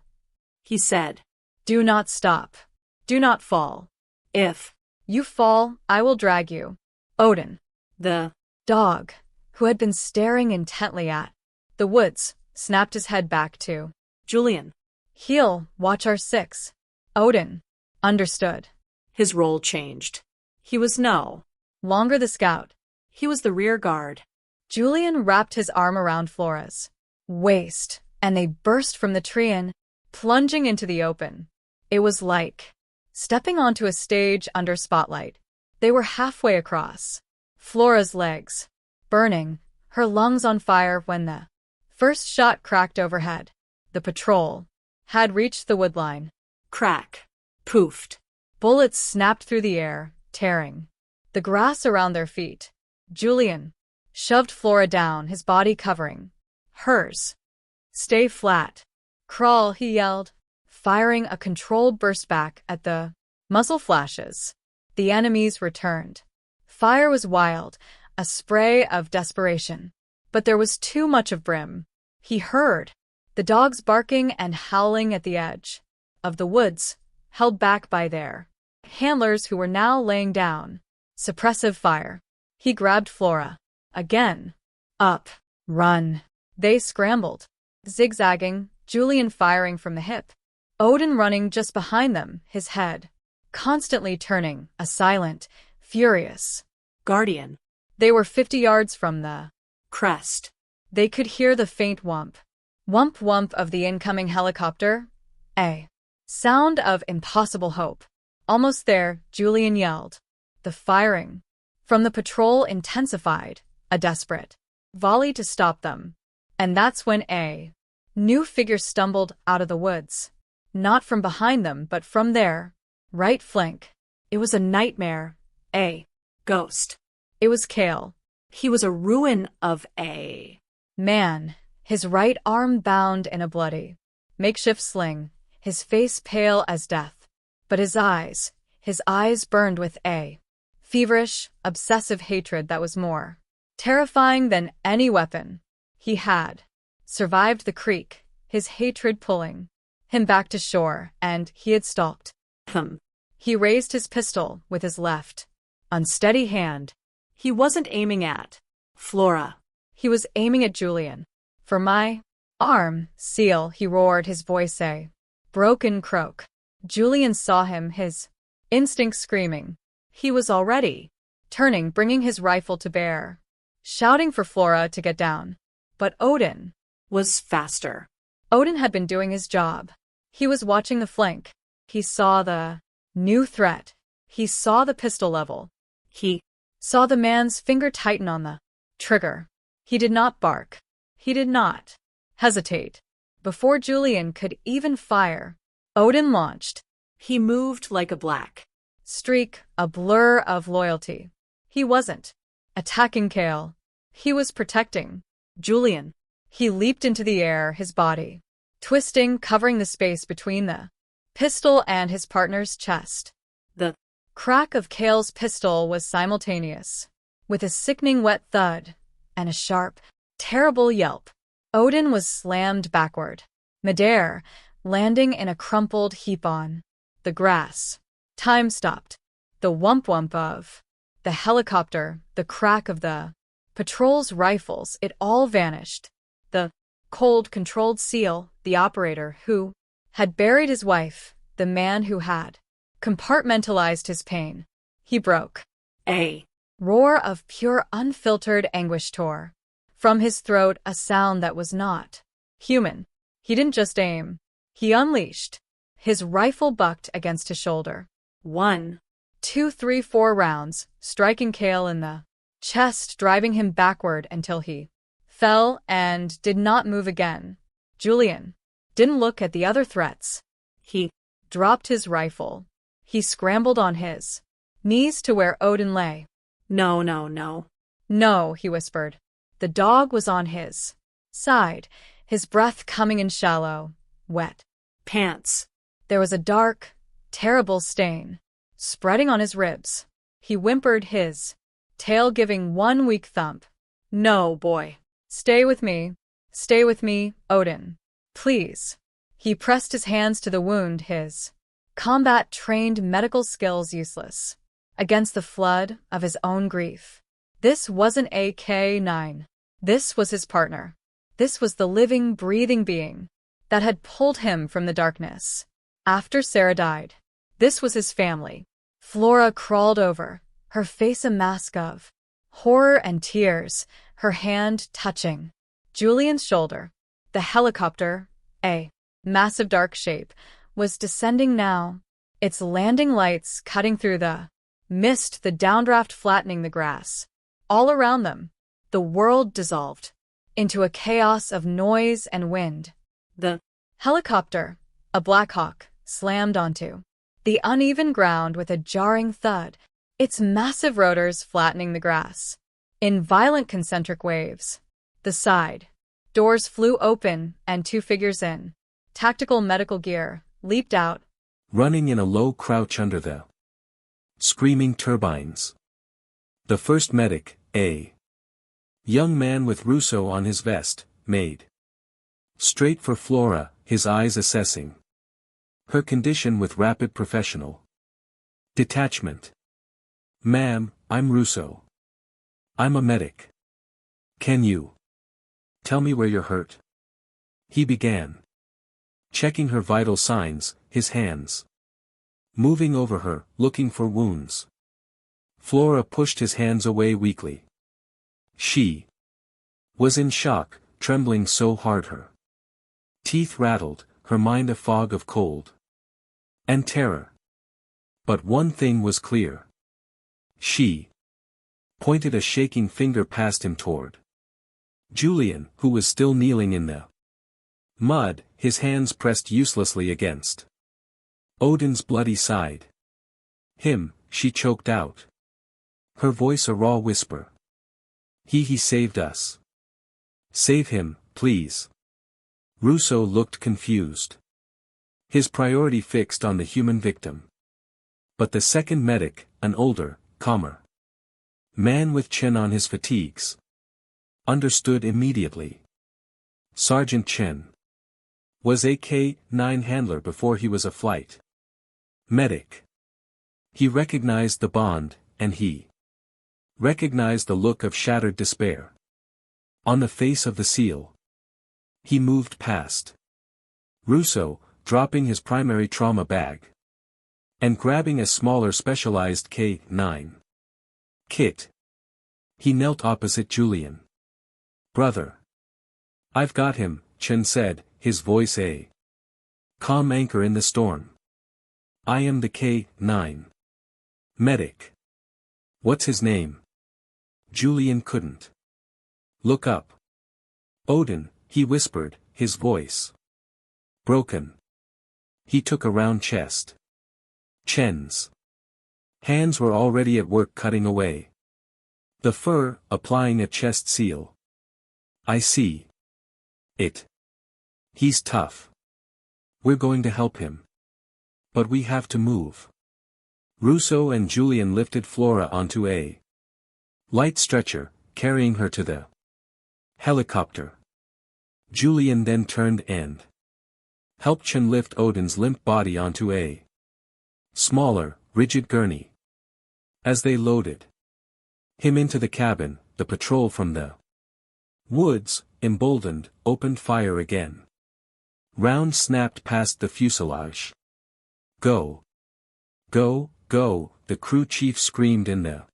he said. Do not stop. Do not fall. If you fall, I will drag you. Odin, the dog, who had been staring intently at the woods, snapped his head back to Julian. He'll watch our 6. Odin understood. His role changed. He was no longer the scout. He was the rear guard. Julian wrapped his arm around Flora's waist, and they burst from the tree and plunging into the open. It was like stepping onto a stage under spotlight. They were halfway across. Flora's legs burning, her lungs on fire when the first shot cracked overhead. The patrol had reached the woodline. Crack. Poofed. Bullets snapped through the air, tearing the grass around their feet. Julian shoved Flora down, his body covering hers. Stay flat. Crawl, he yelled, firing a controlled burst back at the muzzle flashes. The enemies returned. Fire was wild, a spray of desperation. But there was too much of Brim. He heard the dogs barking and howling at the edge of the woods, held back by their handlers who were now laying down suppressive fire. He grabbed Flora. Again. Up. Run. They scrambled, zigzagging, Julian firing from the hip. Odin running just behind them, his head constantly turning, a silent, furious guardian. They were 50 yards from the crest. They could hear the faint whump. Whump whump of the incoming helicopter. A sound of impossible hope. Almost there, Julian yelled. The firing from the patrol intensified, a desperate volley to stop them. And that's when a new figure stumbled out of the woods. Not from behind them, but from their right flank. It was a nightmare. A ghost. It was Kale. He was a ruin of a man, his right arm bound in a bloody makeshift sling, his face pale as death. But his eyes burned with a feverish, obsessive hatred that was more terrifying than any weapon. He had survived the creek, his hatred pulling him back to shore, and he had stalked him. He raised his pistol with his left, unsteady hand. He wasn't aiming at Flora. He was aiming at Julian. For my arm, Seal, he roared, his voice a broken croak. Julian saw him, his instinct screaming. He was already turning, bringing his rifle to bear, shouting for Flora to get down. But Odin was faster. Odin had been doing his job. He was watching the flank. He saw the new threat. He saw the pistol level. He saw the man's finger tighten on the trigger. He did not bark. He did not hesitate. Before Julian could even fire, Odin launched. He moved like a black streak, a blur of loyalty. He wasn't attacking Kale. He was protecting Julian. He leaped into the air, his body twisting, covering the space between the pistol and his partner's chest. The crack of Kale's pistol was simultaneous, with a sickening wet thud and a sharp, terrible yelp. Odin was slammed backward, midair, landing in a crumpled heap on the grass. Time stopped. The whump-whump of the helicopter, the crack of the patrol's rifles, it all vanished. The cold, controlled seal, the operator who had buried his wife, the man who had compartmentalized his pain. He broke. A roar of pure, unfiltered anguish tore from his throat, a sound that was not human. He didn't just aim. He unleashed. His rifle bucked against his shoulder. 1, 2, 3, 4 rounds, striking Cale in the chest, driving him backward until he fell and did not move again. Julian didn't look at the other threats. He dropped his rifle. He scrambled on his knees to where Odin lay. No, no, no. No, he whispered. The dog was on his side, his breath coming in shallow, wet Pants. There was a dark, terrible stain spreading on his ribs. He whimpered, his tail giving one weak thump. No, boy. Stay with me, Odin. Please. He pressed his hands to the wound, his combat-trained medical skills useless against the flood of his own grief. This wasn't AK-9. This was his partner. This was the living, breathing being that had pulled him from the darkness. After Sarah died, this was his family. Flora crawled over, her face a mask of horror and tears, her hand touching Julian's shoulder. The helicopter, a massive dark shape, was descending now, its landing lights cutting through the mist, the downdraft flattening the grass. All around them, the world dissolved into a chaos of noise and wind. The helicopter, a Black Hawk, slammed onto the uneven ground with a jarring thud, its massive rotors flattening the grass. In violent concentric waves, the side doors flew open and 2 figures in tactical medical gear leaped out, running in a low crouch under the screaming turbines. The first medic, a young man with Russo on his vest, made straight for Flora, his eyes assessing her condition with rapid professional detachment. Ma'am, I'm Russo. I'm a medic. Can you tell me where you're hurt? He began, checking her vital signs, his hands moving over her, looking for wounds. Flora pushed his hands away weakly. She was in shock, trembling so hard her teeth rattled, her mind a fog of cold and terror. But one thing was clear. She pointed a shaking finger past him toward Julian, who was still kneeling in the mud, his hands pressed uselessly against Odin's bloody side. Him, she choked out, her voice a raw whisper. He saved us. Save him, please. Russo looked confused, his priority fixed on the human victim. But the second medic, an older, calmer man with chin on his fatigues, understood immediately. Sergeant Chen was a K-9 handler before he was a flight medic. He recognized the bond, and he recognized the look of shattered despair on the face of the SEAL. He moved past Russo, dropping his primary trauma bag and grabbing a smaller specialized K-9 kit. He knelt opposite Julian. Brother. I've got him, Chen said, his voice a calm anchor in the storm. I am the K-9 medic. What's his name? Julian couldn't look up. Odin, he whispered, his voice broken. He took a round chest. Chen's hands were already at work cutting away the fur, applying a chest seal. I see it. He's tough. We're going to help him. But we have to move. Russo and Julian lifted Flora onto a light stretcher, carrying her to the helicopter. Julian then turned and helped Chen lift Odin's limp body onto a smaller, rigid gurney. As they loaded him into the cabin, the patrol from the woods, emboldened, opened fire again. Rounds snapped past the fuselage. Go! Go, go, the crew chief screamed in the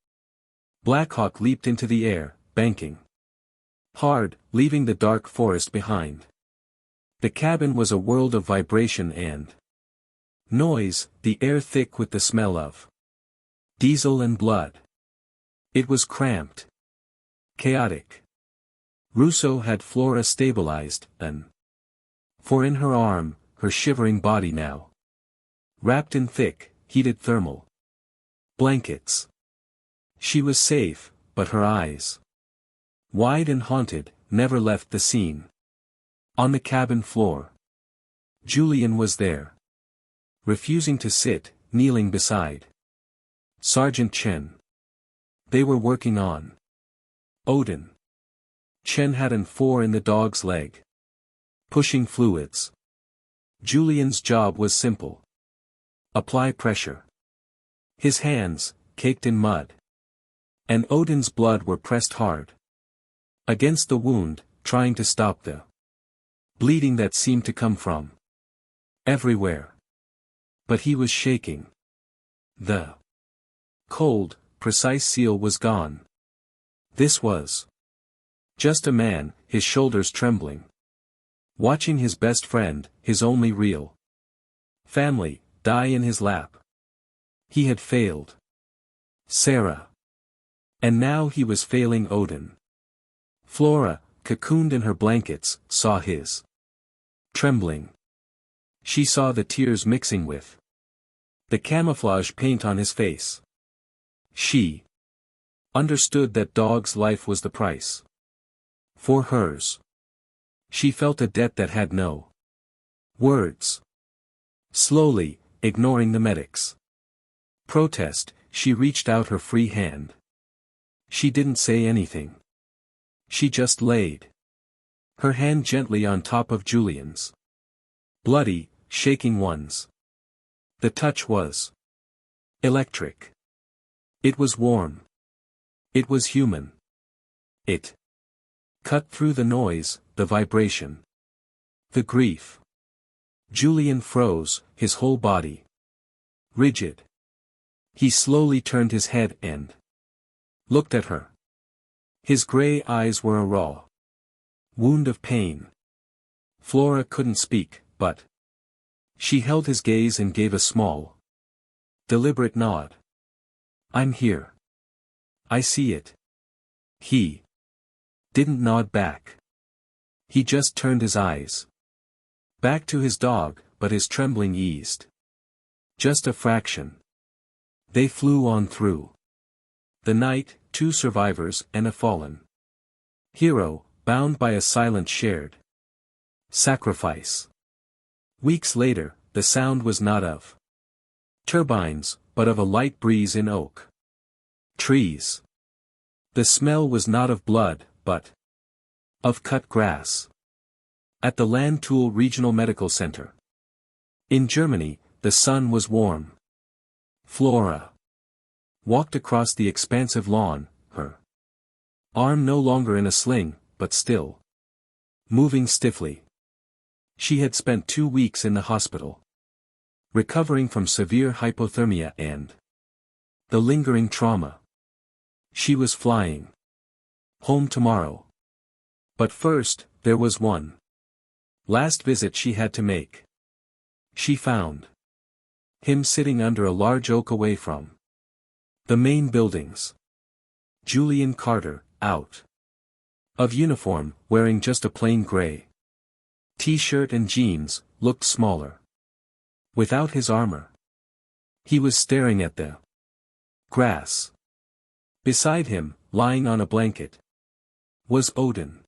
Blackhawk leaped into the air, banking hard, leaving the dark forest behind. The cabin was a world of vibration and noise, the air thick with the smell of diesel and blood. It was cramped, chaotic. Russo had Flora stabilized, for in her arm, her shivering body now wrapped in thick, heated thermal blankets. She was safe, but her eyes, wide and haunted, never left the scene. On the cabin floor, Julian was there, refusing to sit, kneeling beside Sergeant Chen. They were working on Odin. Chen had an 4 in the dog's leg, pushing fluids. Julian's job was simple. Apply pressure. His hands, caked in mud, and Odin's blood were pressed hard against the wound, trying to stop the bleeding that seemed to come from everywhere. But he was shaking. The cold, precise seal was gone. This was just a man, his shoulders trembling, watching his best friend, his only real family, die in his lap. He had failed Sarah. And now he was failing Odin. Flora, cocooned in her blankets, saw his trembling. She saw the tears mixing with the camouflage paint on his face. She understood that dog's life was the price for hers. She felt a debt that had no words. Slowly, ignoring the medic's protest, she reached out her free hand. She didn't say anything. She just laid her hand gently on top of Julian's bloody, shaking ones. The touch was electric. It was warm. It was human. It cut through the noise, the vibration, the grief. Julian froze, his whole body rigid. He slowly turned his head and looked at her. His gray eyes were a raw wound of pain. Flora couldn't speak, but she held his gaze and gave a small, deliberate nod. I'm here. I see it. He didn't nod back. He just turned his eyes back to his dog, but his trembling eased. Just a fraction. They flew on through the night, 2 survivors and a fallen hero, bound by a silent shared sacrifice. Weeks later, the sound was not of turbines, but of a light breeze in oak trees. The smell was not of blood, but of cut grass. At the Landstuhl Regional Medical Center in Germany, the sun was warm. Flora walked across the expansive lawn, her arm no longer in a sling, but still moving stiffly. She had spent 2 weeks in the hospital, recovering from severe hypothermia and the lingering trauma. She was flying home tomorrow. But first, there was one last visit she had to make. She found him sitting under a large oak away from the main buildings. Julian Carter, out of uniform, wearing just a plain gray t-shirt and jeans, looked smaller without his armor. He was staring at the grass. Beside him, lying on a blanket, was Odin.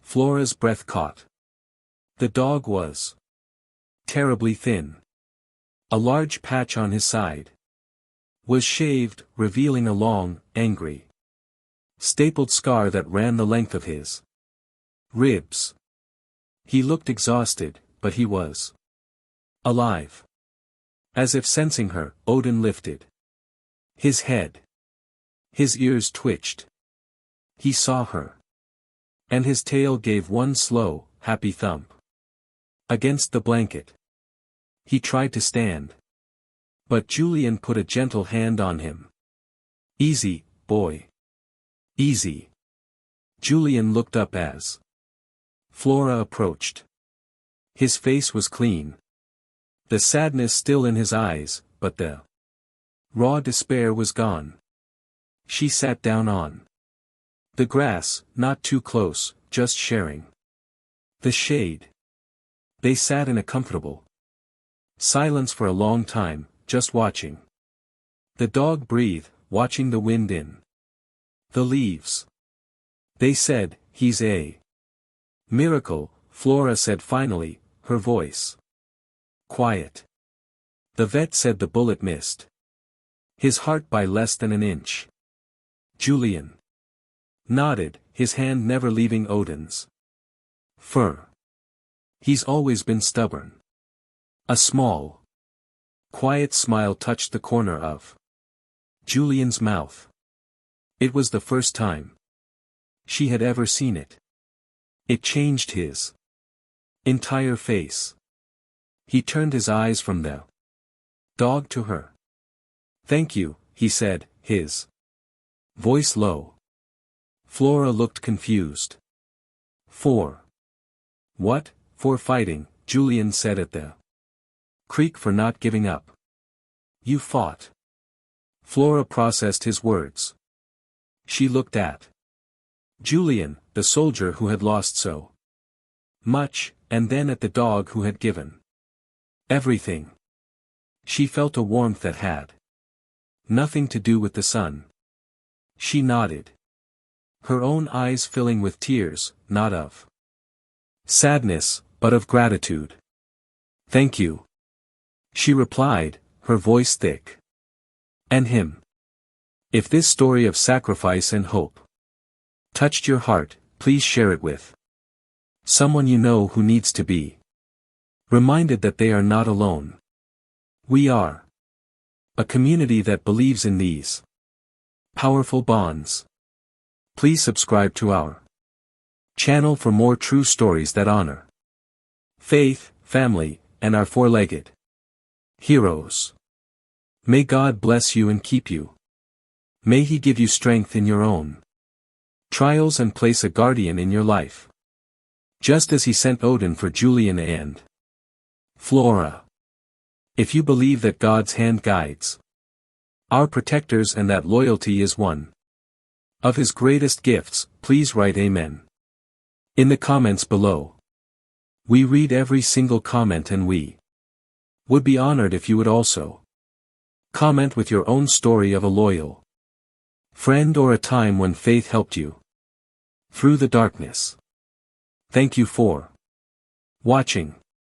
Flora's breath caught. The dog was terribly thin. A large patch on his side was shaved, revealing a long, angry, stapled scar that ran the length of his ribs. He looked exhausted, but he was alive. As if sensing her, Odin lifted his head. His ears twitched. He saw her. And his tail gave one slow, happy thump against the blanket. He tried to stand. But Julian put a gentle hand on him. Easy, boy. Easy. Julian looked up as Flora approached. His face was clean. The sadness still in his eyes, but the raw despair was gone. She sat down on the grass, not too close, just sharing the shade. They sat in a comfortable silence for a long time, just watching. The dog breathed, watching the wind in the leaves. They said, "He's a miracle," Flora said finally, her voice quiet. The vet said the bullet missed his heart by less than an inch. Julian nodded, his hand never leaving Odin's fur. He's always been stubborn. A small, quiet smile touched the corner of Julian's mouth. It was the first time she had ever seen it. It changed his entire face. He turned his eyes from the dog to her. "Thank you," he said, his voice low. Flora looked confused. "For what?" "For fighting," Julian said at the creek, "for not giving up. You fought." Flora processed his words. She looked at Julian, the soldier who had lost so much, and then at the dog who had given everything. She felt a warmth that had nothing to do with the sun. She nodded. Her own eyes filling with tears, not of sadness, but of gratitude. "Thank you," she replied, her voice thick. "And him. If this story of sacrifice and hope touched your heart, please share it with someone you know who needs to be reminded that they are not alone. We are a community that believes in these powerful bonds. Please subscribe to our channel for more true stories that honor faith, family, and our four-legged heroes. May God bless you and keep you. May He give you strength in your own trials and place a guardian in your life, just as He sent Odin for Julian and Flora. If you believe that God's hand guides our protectors and that loyalty is one of His greatest gifts, please write Amen in the comments below. We read every single comment, and we would be honored if you would also comment with your own story of a loyal friend or a time when faith helped you through the darkness. Thank you for watching.